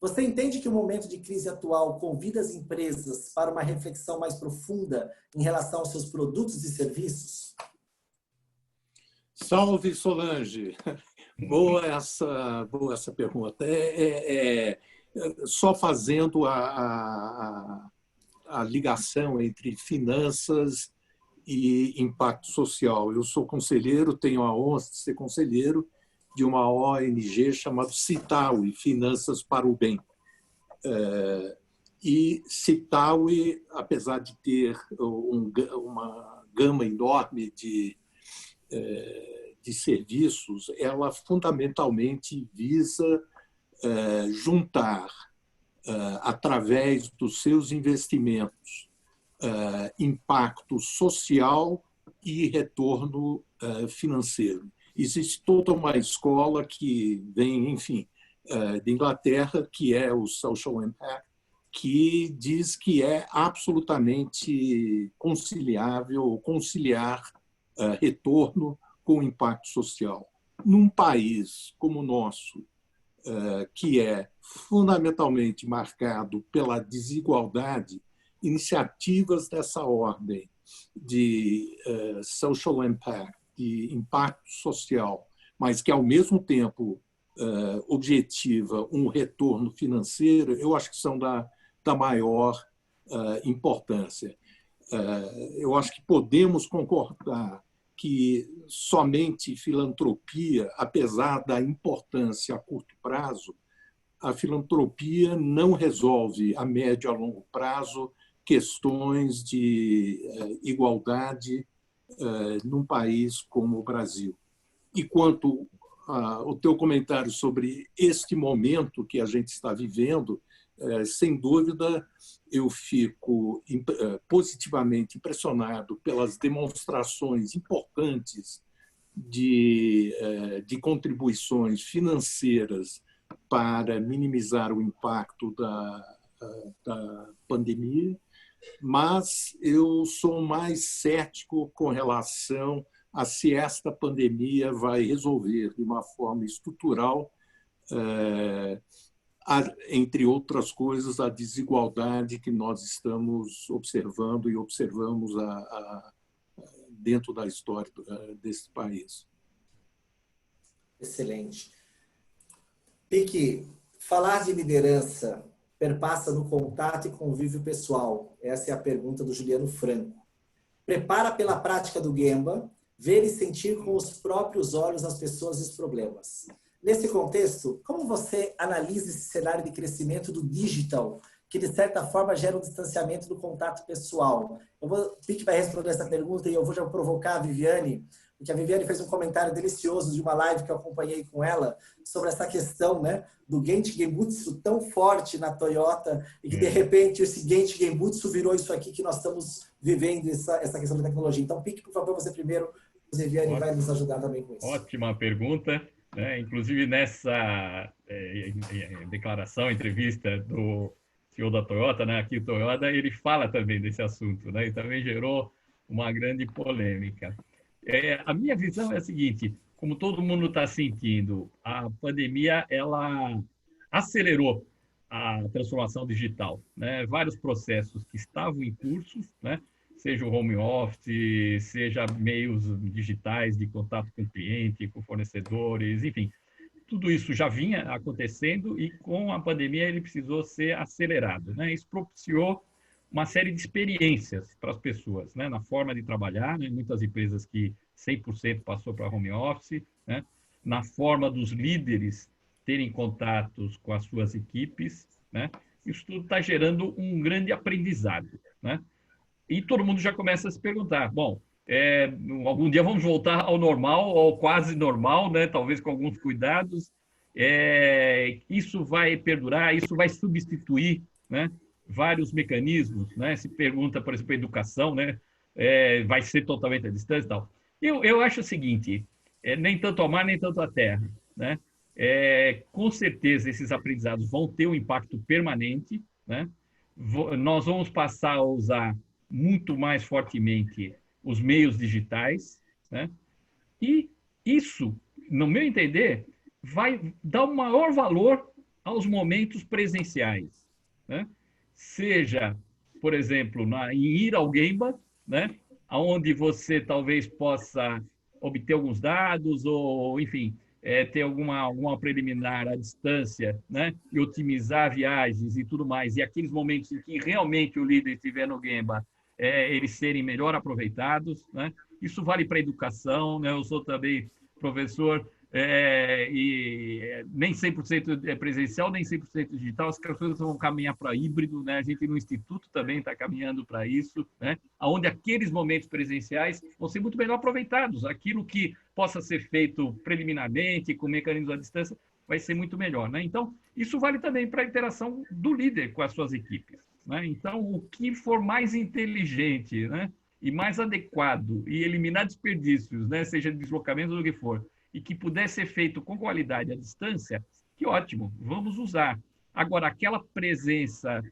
Você entende que o momento de crise atual convida as empresas para uma reflexão mais profunda em relação aos seus produtos e serviços? Salve, Solange! Boa essa pergunta. Só fazendo a ligação entre finanças e impacto social. Eu sou conselheiro, tenho a honra de ser conselheiro de uma ONG chamada Citaui, Finanças para o Bem. E Citaui, apesar de ter uma gama enorme de serviços, ela fundamentalmente visa juntar, através dos seus investimentos, impacto social e retorno financeiro. Existe toda uma escola que vem, enfim, de Inglaterra, que é o Social Impact, que diz que é absolutamente conciliável, conciliar retorno com impacto social. Num país como o nosso, que é fundamentalmente marcado pela desigualdade, iniciativas dessa ordem de social impact, de impacto social, mas que, ao mesmo tempo, objetiva um retorno financeiro, eu acho que são da maior importância. Eu acho que podemos concordar que somente filantropia, apesar da importância a curto prazo, a filantropia não resolve a médio e a longo prazo questões de igualdade num país como o Brasil. E quanto ao teu comentário sobre este momento que a gente está vivendo, sem dúvida, eu fico positivamente impressionado pelas demonstrações importantes de contribuições financeiras para minimizar o impacto da pandemia, mas eu sou mais cético com relação a se esta pandemia vai resolver de uma forma estrutural, entre outras coisas, a desigualdade que nós estamos observando e observamos dentro da história desse país. Excelente. Pique, falar de liderança perpassa no contato e convívio pessoal. Essa é a pergunta do Juliano Franco. Prepara pela prática do Gemba, ver e sentir com os próprios olhos as pessoas e os problemas. Nesse contexto, como você analisa esse cenário de crescimento do digital, que de certa forma gera um distanciamento do contato pessoal? O Pique vai responder essa pergunta e eu vou já provocar a Viviane, porque a Viviane fez um comentário delicioso de uma live que eu acompanhei com ela sobre essa questão, né, do Genchi Genbutsu tão forte na Toyota e que, de repente, esse Genchi Genbutsu virou isso aqui que nós estamos vivendo, essa questão da tecnologia. Então, Pique, por favor, você primeiro, a Viviane vai nos ajudar também com isso. Ótima pergunta. Inclusive, nessa declaração, entrevista do CEO da Toyota, né, aqui o Toyota, ele fala também desse assunto, né, e também gerou uma grande polêmica. A minha visão é a seguinte: como todo mundo está sentindo, a pandemia ela acelerou a transformação digital, né? Vários processos que estavam em curso, né? Seja o home office, seja meios digitais de contato com o cliente, com fornecedores, enfim, tudo isso já vinha acontecendo e com a pandemia ele precisou ser acelerado, né? Isso propiciou uma série de experiências para as pessoas, né? Na forma de trabalhar, né? Muitas empresas que 100% passou para home office, né? Na forma dos líderes terem contatos com as suas equipes, né? Isso tudo está gerando um grande aprendizado, né? E todo mundo já começa a se perguntar, bom, algum dia vamos voltar ao normal, ao quase normal, né? Talvez com alguns cuidados. Isso vai perdurar, isso vai substituir, né? Vários mecanismos, né? Se pergunta, por exemplo, a educação, né? Vai ser totalmente à distância e tal. Eu acho o seguinte, nem tanto ao mar, nem tanto à terra, né? Com certeza esses aprendizados vão ter um impacto permanente, né? Nós vamos passar a usar muito mais fortemente os meios digitais, né? E isso, no meu entender, vai dar o maior valor aos momentos presenciais, né? Seja, por exemplo, em ir ao Gemba, né? Onde você talvez possa obter alguns dados ou, enfim, ter alguma preliminar à distância, né? E otimizar viagens e tudo mais. E aqueles momentos em que realmente o líder estiver no Gemba, eles serem melhor aproveitados, né? Isso vale para a educação, né? Eu sou também professor e nem 100% presencial, nem 100% digital, as coisas vão caminhar para híbrido, né? A gente no Instituto também está caminhando para isso, né? Onde aqueles momentos presenciais vão ser muito melhor aproveitados. Aquilo que possa ser feito preliminarmente, com mecanismos à distância, vai ser muito melhor, né? Então, isso vale também para a interação do líder com as suas equipes, né? Então, o que for mais inteligente, né? E mais adequado e eliminar desperdícios, né? Seja de deslocamento ou do que for, e que puder ser feito com qualidade à distância, que ótimo, vamos usar. Agora, aquela presença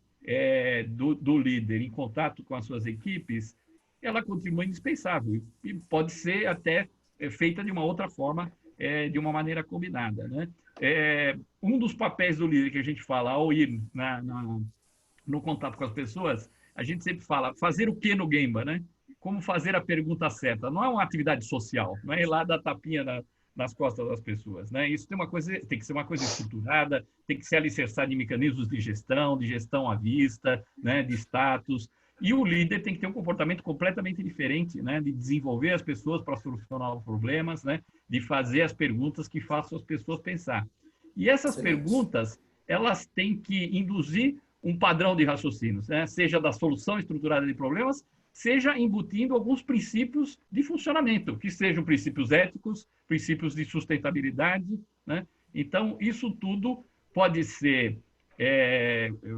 do líder em contato com as suas equipes, ela continua indispensável e pode ser até feita de uma outra forma, de uma maneira combinada, né? Um dos papéis do líder que a gente fala ao ir no contato com as pessoas, a gente sempre fala fazer o que no Gemba, né? Como fazer a pergunta certa. Não é uma atividade social, não é ir lá dar tapinha nas costas das pessoas, né? Isso tem que ser uma coisa estruturada, tem que ser alicerçado em mecanismos de gestão à vista, né? De status. E o líder tem que ter um comportamento completamente diferente, né? De desenvolver as pessoas para solucionar os problemas, né? De fazer as perguntas que façam as pessoas pensar. E essas perguntas, elas têm que induzir um padrão de raciocínios, né? Seja da solução estruturada de problemas, seja embutindo alguns princípios de funcionamento, que sejam princípios éticos, princípios de sustentabilidade, né? Então, isso tudo pode ser,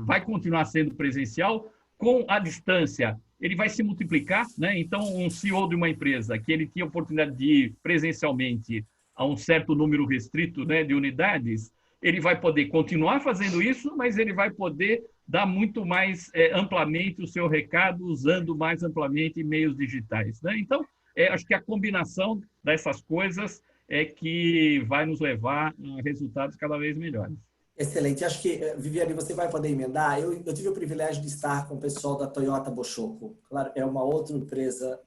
vai continuar sendo presencial, com a distância, ele vai se multiplicar, né? Então, um CEO de uma empresa que ele tinha a oportunidade de ir presencialmente a um certo número restrito, né, de unidades, ele vai poder continuar fazendo isso, mas ele vai poder dar muito mais amplamente o seu recado, usando mais amplamente meios digitais, né? Então, acho que a combinação dessas coisas é que vai nos levar a resultados cada vez melhores. Excelente. Acho que, Viviane, você vai poder emendar. Eu tive o privilégio de estar com o pessoal da Toyota Boshoko. Claro, é uma outra empresa,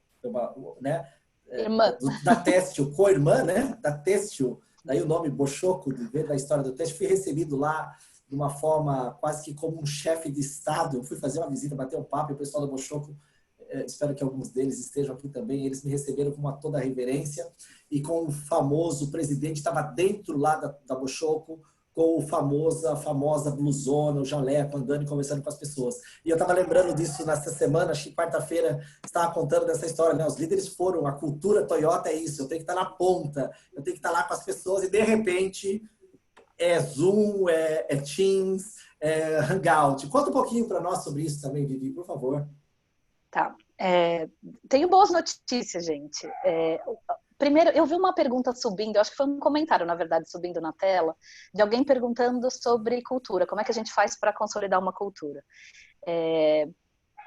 né? Irmã. Da Têxtil, co-irmã, né? Da Têxtil. Daí o nome Boshoko, da história do Têxtil. Fui recebido lá de uma forma quase que como um chefe de Estado. Eu fui fazer uma visita, bater um papo, e o pessoal da Boshoko, espero que alguns deles estejam aqui também, eles me receberam com toda a reverência, e com o famoso presidente, estava dentro lá da Boshoko, com a famosa blusona, o jaleco, andando e conversando com as pessoas. E eu estava lembrando disso nessa semana, acho que quarta-feira, estava contando dessa história, né? Os líderes foram, a cultura Toyota é isso, eu tenho que estar na ponta, eu tenho que estar lá com as pessoas, e de repente é Zoom, é Teams, é Hangout. Conta um pouquinho para nós sobre isso também, Vivi, por favor. Tá. Tenho boas notícias, gente. Primeiro, eu vi uma pergunta subindo, acho que foi um comentário, na verdade, subindo na tela, de alguém perguntando sobre cultura, como é que a gente faz para consolidar uma cultura.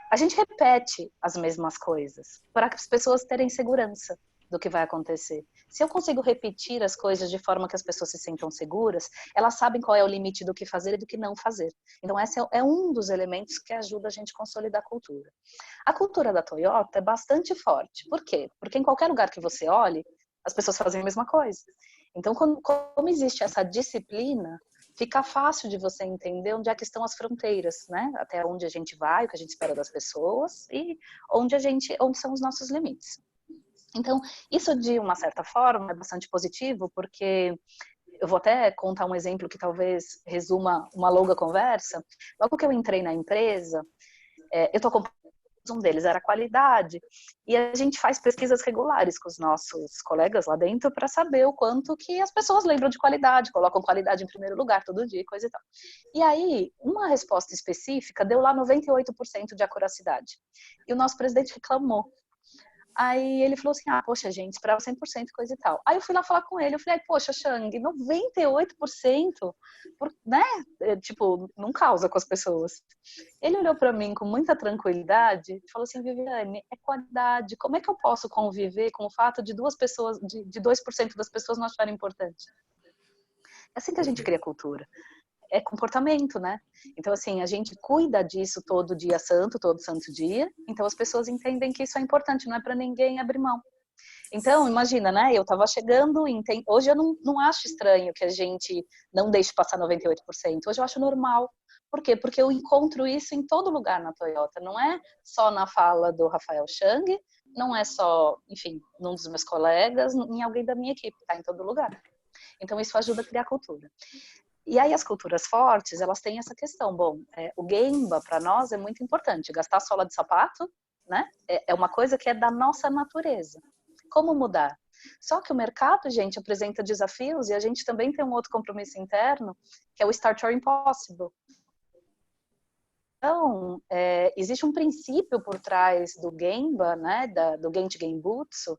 A gente repete as mesmas coisas para que as pessoas terem segurança do que vai acontecer. Se eu consigo repetir as coisas de forma que as pessoas se sintam seguras, elas sabem qual é o limite do que fazer e do que não fazer. Então, esse é um dos elementos que ajuda a gente a consolidar a cultura. A cultura da Toyota é bastante forte. Por quê? Porque em qualquer lugar que você olhe, as pessoas fazem a mesma coisa. Então, como existe essa disciplina, fica fácil de você entender onde é que estão as fronteiras, né? Até onde a gente vai, o que a gente espera das pessoas e onde são os nossos limites. Então, isso de uma certa forma é bastante positivo, porque eu vou até contar um exemplo que talvez resuma uma longa conversa. Logo que eu entrei na empresa, eu estou acompanhando um deles, era a qualidade, e a gente faz pesquisas regulares com os nossos colegas lá dentro para saber o quanto que as pessoas lembram de qualidade, colocam qualidade em primeiro lugar todo dia, coisa e tal. E aí, uma resposta específica deu lá 98% de acuracidade. E o nosso presidente reclamou. Aí ele falou assim, poxa, gente, esperava 100%, coisa e tal. Aí eu fui lá falar com ele, eu falei, poxa, Chang, 98%, né? Tipo, não causa com as pessoas. Ele olhou para mim com muita tranquilidade e falou assim, Viviane, é qualidade. Como é que eu posso conviver com o fato de 2% das pessoas não acharem importante? É assim que a gente cria cultura. É comportamento, né? Então, assim, a gente cuida disso todo dia santo, todo santo dia. Então, as pessoas entendem que isso é importante, não é para ninguém abrir mão. Então, imagina, né? Eu estava chegando, hoje eu não acho estranho que a gente não deixe passar 98%. Hoje eu acho normal. Por quê? Porque eu encontro isso em todo lugar na Toyota. Não é só na fala do Rafael Chang, não é só, enfim, num dos meus colegas, em alguém da minha equipe, tá em todo lugar. Então, isso ajuda a criar cultura. E aí as culturas fortes, elas têm essa questão. Bom, o Gemba, para nós, é muito importante. Gastar sola de sapato, né? É uma coisa que é da nossa natureza. Como mudar? Só que o mercado, gente, apresenta desafios e a gente também tem um outro compromisso interno, que é o Start Your Impossible. Então, existe um princípio por trás do Gemba, né? Do Genchi Genbutsu,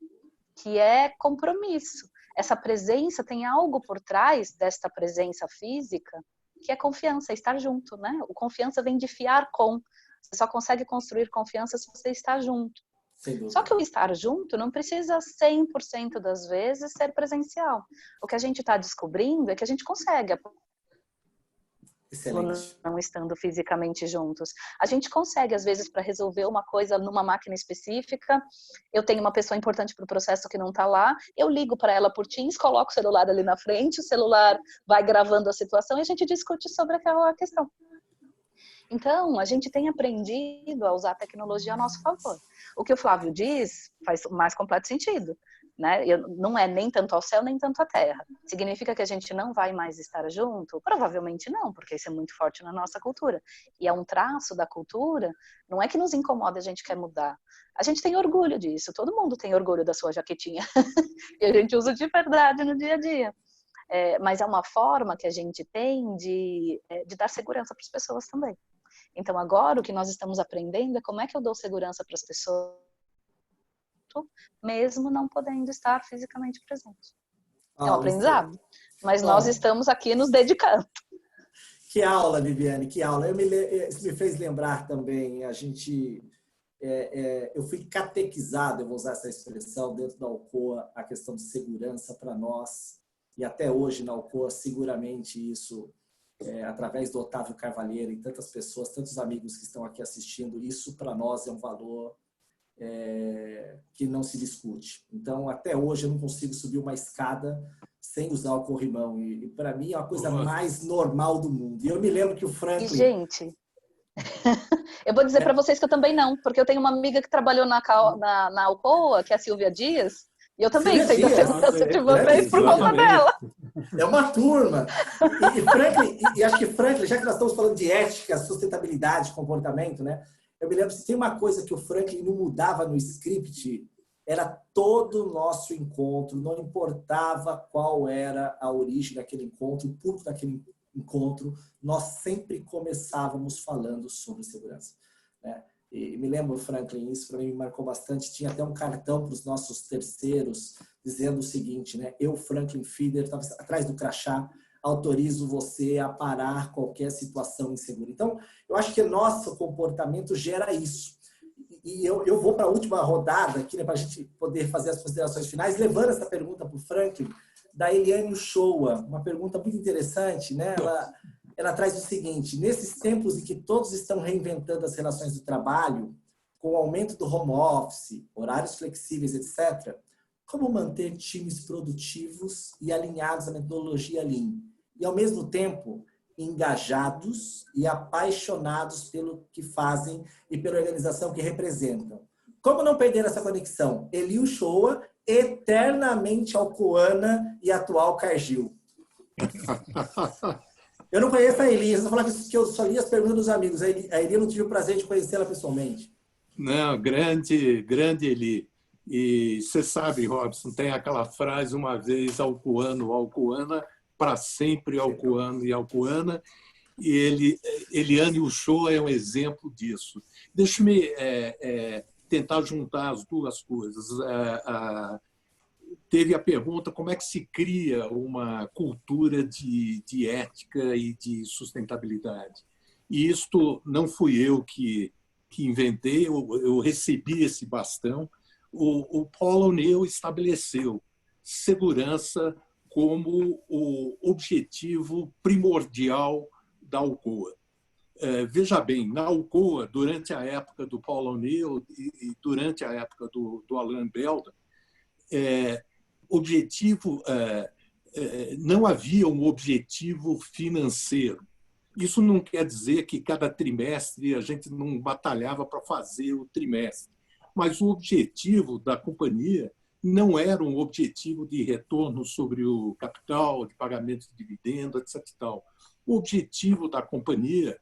que é compromisso. Essa presença tem algo por trás desta presença física, que é confiança, estar junto, né? O confiança vem de fiar com. Você só consegue construir confiança se você está junto. Só que o estar junto não precisa 100% das vezes ser presencial. O que a gente está descobrindo é que a gente consegue, Excelente. não estando fisicamente juntos. A gente consegue, às vezes, para resolver uma coisa numa máquina específica, eu tenho uma pessoa importante para o processo que não está lá, eu ligo para ela por Teams, coloco o celular ali na frente, o celular vai gravando a situação e a gente discute sobre aquela questão. Então, a gente tem aprendido a usar a tecnologia a nosso favor. O que o Flávio diz faz mais completo sentido. Né? Não é nem tanto ao céu, nem tanto à terra. Significa que a gente não vai mais estar junto? Provavelmente não, porque isso é muito forte na nossa cultura. E é um traço da cultura, não é que nos incomoda, a gente quer mudar. A gente tem orgulho disso, todo mundo tem orgulho da sua jaquetinha. E a gente usa de verdade no dia a dia. Mas é uma forma que a gente tem de dar segurança para as pessoas também. Então agora o que nós estamos aprendendo é como é que eu dou segurança para as pessoas mesmo não podendo estar fisicamente presente. É um aprendizado, mas nós estamos aqui nos dedicando. Que aula, Viviane, que aula. Isso me fez lembrar também, eu fui catequizado, eu vou usar essa expressão, dentro da Alcoa, a questão de segurança para nós, e até hoje na Alcoa, seguramente isso, através do Otávio Carvalheiro e tantas pessoas, tantos amigos que estão aqui assistindo, isso para nós é um valor que não se discute. Então, até hoje, eu não consigo subir uma escada sem usar o corrimão. E para mim, é uma coisa mais normal do mundo. E eu me lembro que o Franklin... E, gente, eu vou dizer para vocês que eu também não, porque eu tenho uma amiga que trabalhou na Alcoa, que é a Silvia Dias, e eu também tenho a segurança de vocês por conta dela. É uma turma. E acho que Franklin, já que nós estamos falando de ética, sustentabilidade, comportamento, né? Eu me lembro, se tem uma coisa que o Franklin não mudava no script, era todo o nosso encontro, não importava qual era a origem daquele encontro, o público daquele encontro, nós sempre começávamos falando sobre segurança. Né? E me lembro, Franklin, isso para mim me marcou bastante, tinha até um cartão para os nossos terceiros, dizendo o seguinte, né? Eu, Franklin Fieder, estava atrás do crachá, autorizo você a parar qualquer situação insegura. Então, eu acho que nosso comportamento gera isso. E eu vou para a última rodada aqui, né, para a gente poder fazer as considerações finais, levando essa pergunta para o Franklin, da Eliane Uchoa. Uma pergunta muito interessante, né? Ela traz o seguinte, nesses tempos em que todos estão reinventando as relações do trabalho, com o aumento do home office, horários flexíveis, etc., como manter times produtivos e alinhados à metodologia Lean, e ao mesmo tempo engajados e apaixonados pelo que fazem e pela organização que representam. Como não perder essa conexão? Eli Uchoa, eternamente alcoana e atual Cargill. Eu não conheço a Eli, eu falar que eu só li as perguntas dos amigos. A Eli eu não tive o prazer de conhecê-la pessoalmente. Não, grande Eli. E você sabe, Robson, tem aquela frase uma vez, alcoano, alcoana, para sempre alcoano e alcoana, e Eliane Uchoa é um exemplo disso. Deixa-me tentar juntar as duas coisas. Teve a pergunta como é que se cria uma cultura de ética e de sustentabilidade. E isto não fui eu que inventei, eu recebi esse bastão. O Paul O'Neill estabeleceu segurança como o objetivo primordial da Alcoa. Veja bem, na Alcoa, durante a época do Paul O'Neill e durante a época do Alain Belda, não havia um objetivo financeiro. Isso não quer dizer que cada trimestre a gente não batalhava para fazer o trimestre, mas o objetivo da companhia não era um objetivo de retorno sobre o capital, de pagamento de dividendo, etc. O objetivo da companhia,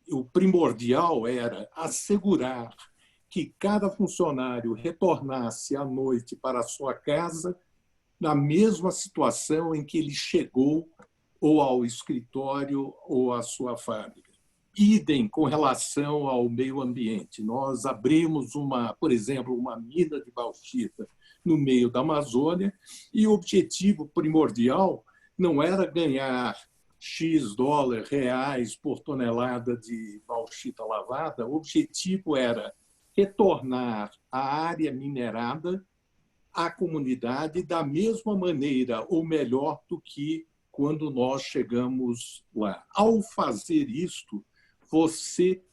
o primordial, era assegurar que cada funcionário retornasse à noite para a sua casa na mesma situação em que ele chegou ou ao escritório ou à sua fábrica. Idem com relação ao meio ambiente. Nós abrimos, por exemplo, uma mina de bauxita no meio da Amazônia e o objetivo primordial não era ganhar X dólares, reais por tonelada de bauxita lavada. O objetivo era retornar a área minerada à comunidade da mesma maneira ou melhor do que quando nós chegamos lá. Ao fazer isto, você,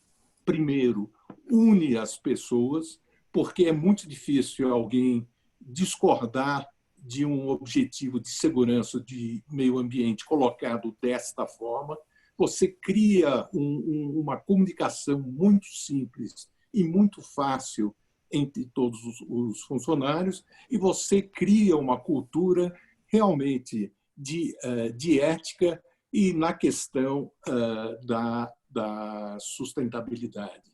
primeiro, une as pessoas, porque é muito difícil alguém discordar de um objetivo de segurança de meio ambiente colocado desta forma. Você cria uma comunicação muito simples e muito fácil entre todos os funcionários e você cria uma cultura realmente de ética e na questão da sustentabilidade.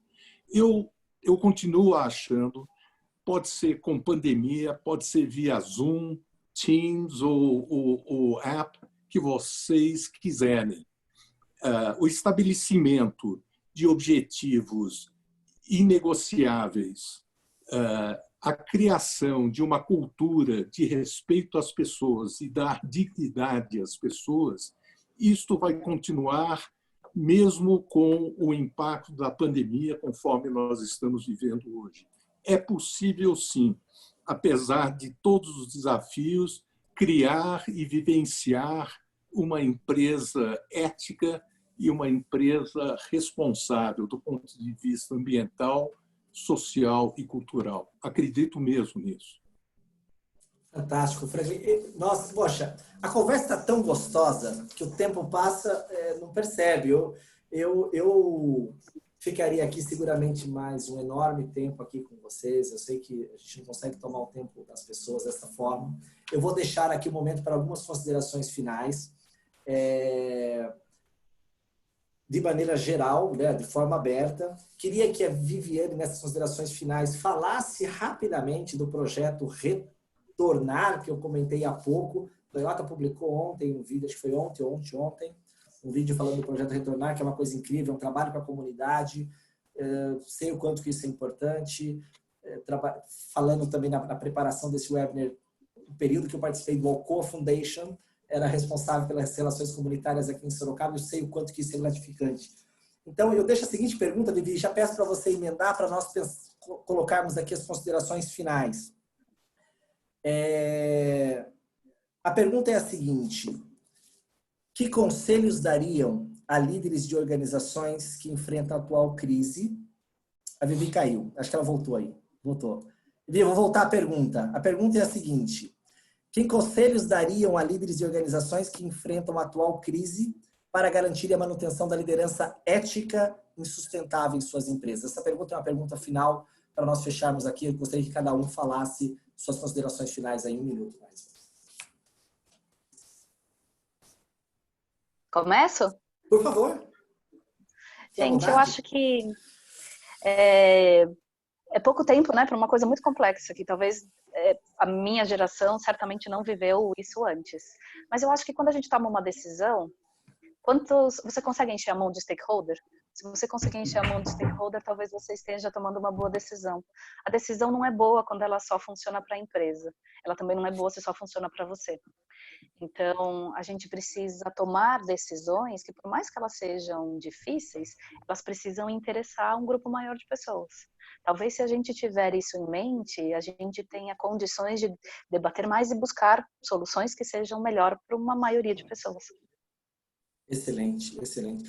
Eu continuo achando, pode ser com pandemia, pode ser via Zoom, Teams ou app que vocês quiserem. O estabelecimento de objetivos inegociáveis, a criação de uma cultura de respeito às pessoas e dar dignidade às pessoas, isto vai continuar mesmo com o impacto da pandemia, conforme nós estamos vivendo hoje. É possível, sim, apesar de todos os desafios, criar e vivenciar uma empresa ética e uma empresa responsável do ponto de vista ambiental, social e cultural. Acredito mesmo nisso. Fantástico, Franklin. Nossa, poxa, a conversa está tão gostosa que o tempo passa, não percebe. Eu ficaria aqui seguramente mais um enorme tempo aqui com vocês. Eu sei que a gente não consegue tomar o tempo das pessoas dessa forma. Eu vou deixar aqui um momento para algumas considerações finais. De maneira geral, né, de forma aberta. Queria que a Viviane, nessas considerações finais, falasse rapidamente do projeto Retornar, que eu comentei há pouco. A Toyota publicou ontem um vídeo, acho que foi ontem, um vídeo falando do projeto Retornar, que é uma coisa incrível, é um trabalho com a comunidade. Sei o quanto que isso é importante. Falando também na preparação desse webinar, o período que eu participei do Alcoa Foundation, era responsável pelas relações comunitárias aqui em Sorocaba, eu sei o quanto que isso é gratificante. Então, eu deixo a seguinte pergunta, Vivi, já peço para você emendar para nós colocarmos aqui as considerações finais. A pergunta é a seguinte: que conselhos dariam a líderes de organizações que enfrentam a atual crise? A Vivi caiu, acho que ela voltou aí. Voltou. Bia, vou voltar à pergunta. A pergunta é a seguinte: que conselhos dariam a líderes de organizações que enfrentam a atual crise para garantir a manutenção da liderança ética e sustentável em suas empresas? Essa pergunta é uma pergunta final para nós fecharmos aqui. Eu gostaria que cada um falasse suas considerações finais em 1 minuto. Começo? Por favor. Gente, eu acho que é pouco tempo, né, para uma coisa muito complexa, que talvez a minha geração certamente não viveu isso antes. Mas eu acho que quando a gente toma uma decisão, você consegue encher a mão de stakeholder? Se você conseguir encher a mão de stakeholder, talvez você esteja tomando uma boa decisão. A decisão não é boa quando ela só funciona para a empresa. Ela também não é boa se só funciona para você. Então, a gente precisa tomar decisões que, por mais que elas sejam difíceis, elas precisam interessar um grupo maior de pessoas. Talvez, se a gente tiver isso em mente, a gente tenha condições de debater mais e buscar soluções que sejam melhor para uma maioria de pessoas. Excelente, excelente.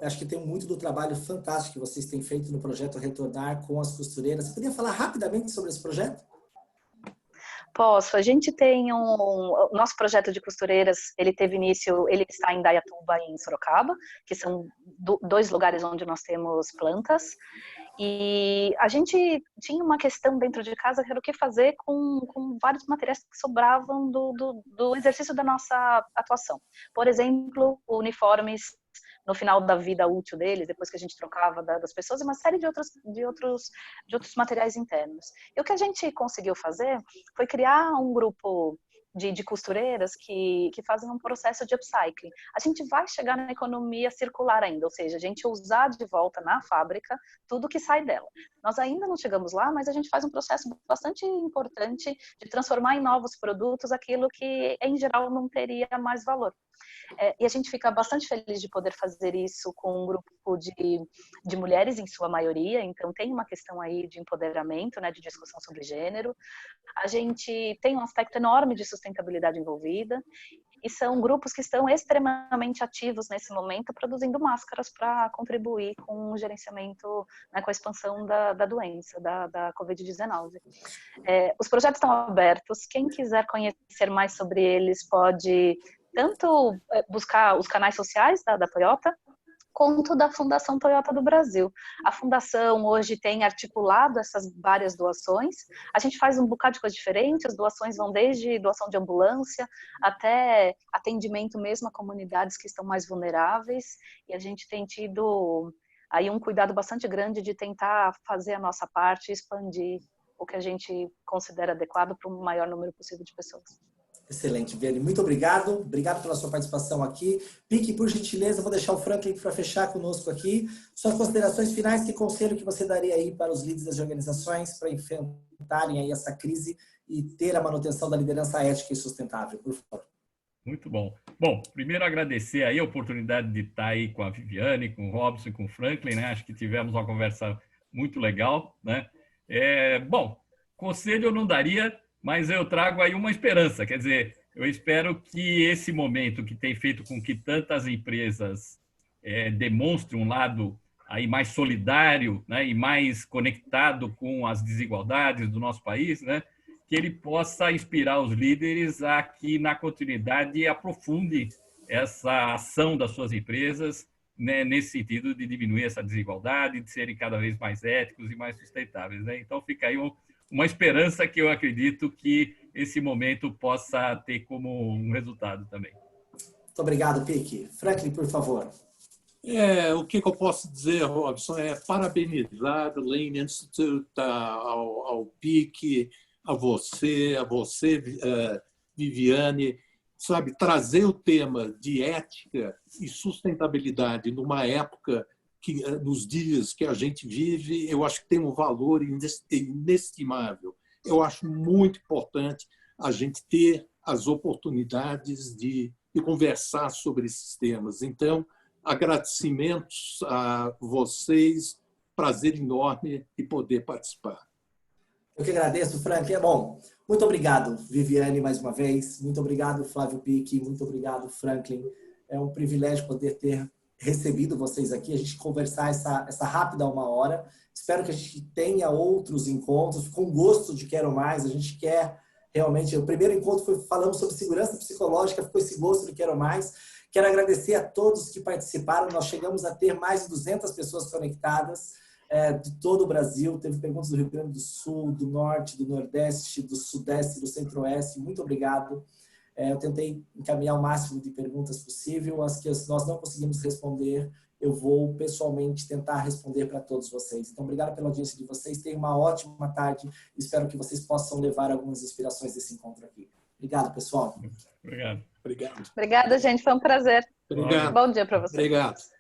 Acho que tem muito do trabalho fantástico que vocês têm feito no projeto Retornar com as Costureiras. Você poderia falar rapidamente sobre esse projeto? Posso. A gente tem o nosso projeto de costureiras, ele teve início, ele está em Indaiatuba e em Sorocaba, que são 2 lugares onde nós temos plantas. E a gente tinha uma questão dentro de casa que era o que fazer com vários materiais que sobravam do exercício da nossa atuação. Por exemplo, uniformes no final da vida útil deles, depois que a gente trocava das pessoas, e uma série de outros materiais internos. E o que a gente conseguiu fazer foi criar um grupo de costureiras que fazem um processo de upcycling. A gente vai chegar na economia circular ainda, ou seja, a gente usar de volta na fábrica tudo que sai dela. Nós ainda não chegamos lá, mas a gente faz um processo bastante importante de transformar em novos produtos aquilo que, em geral, não teria mais valor. E a gente fica bastante feliz de poder fazer isso com um grupo de mulheres, em sua maioria, então tem uma questão aí de empoderamento, né, de discussão sobre gênero. A gente tem um aspecto enorme de sustentabilidade envolvida, e são grupos que estão extremamente ativos nesse momento, produzindo máscaras para contribuir com o gerenciamento, né, com a expansão da doença, da Covid-19. Os projetos estão abertos, quem quiser conhecer mais sobre eles pode tanto buscar os canais sociais da Toyota, quanto da Fundação Toyota do Brasil. A Fundação hoje tem articulado essas várias doações. A gente faz um bocado de coisas diferentes, as doações vão desde doação de ambulância até atendimento mesmo a comunidades que estão mais vulneráveis, e a gente tem tido aí um cuidado bastante grande de tentar fazer a nossa parte e expandir o que a gente considera adequado para um maior número possível de pessoas. Excelente, Viane. Muito obrigado. Obrigado pela sua participação aqui. Pique, por gentileza, vou deixar o Franklin para fechar conosco aqui. Suas considerações finais, que conselho que você daria aí para os líderes das organizações para enfrentarem aí essa crise e ter a manutenção da liderança ética e sustentável, por favor? Muito bom. Bom, primeiro agradecer aí a oportunidade de estar aí com a Viviane, com o Robson e com o Franklin, né? Acho que tivemos uma conversa muito legal, né? Bom, conselho eu não daria, mas eu trago aí uma esperança, quer dizer, eu espero que esse momento que tem feito com que tantas empresas demonstrem um lado aí mais solidário, né, e mais conectado com as desigualdades do nosso país, né, que ele possa inspirar os líderes a que, na continuidade, aprofunde essa ação das suas empresas, né, nesse sentido de diminuir essa desigualdade, de serem cada vez mais éticos e mais sustentáveis, né? Então, fica aí uma esperança que eu acredito que esse momento possa ter como um resultado também. Muito obrigado, Pique. Franklin, por favor. O que eu posso dizer, Robson, é parabenizar o Lean Institute, ao Pique, a você, Viviane, sabe, trazer o tema de ética e sustentabilidade numa época que, nos dias que a gente vive, eu acho que tem um valor inestimável. Eu acho muito importante a gente ter as oportunidades de conversar sobre esses temas. Então, agradecimentos a vocês, prazer enorme de poder participar. Eu que agradeço, Franklin. Bom, muito obrigado, Viviane, mais uma vez. Muito obrigado, Flávio Pique. Muito obrigado, Franklin. É um privilégio poder ter recebido vocês aqui, a gente conversar essa rápida 1 hora. Espero que a gente tenha outros encontros, com gosto de quero mais. A gente quer realmente... O primeiro encontro falamos sobre segurança psicológica, ficou esse gosto de quero mais. Quero agradecer a todos que participaram. Nós chegamos a ter mais de 200 pessoas conectadas de todo o Brasil. Teve perguntas do Rio Grande do Sul, do Norte, do Nordeste, do Sudeste, do Centro-Oeste. Muito obrigado. Eu tentei encaminhar o máximo de perguntas possível. As que nós não conseguimos responder, eu vou pessoalmente tentar responder para todos vocês. Então, obrigado pela audiência de vocês. Tenham uma ótima tarde. Espero que vocês possam levar algumas inspirações desse encontro aqui. Obrigado, pessoal. Obrigado. Obrigado. Obrigada, gente. Foi um prazer. Obrigado. Bom dia para vocês. Obrigado.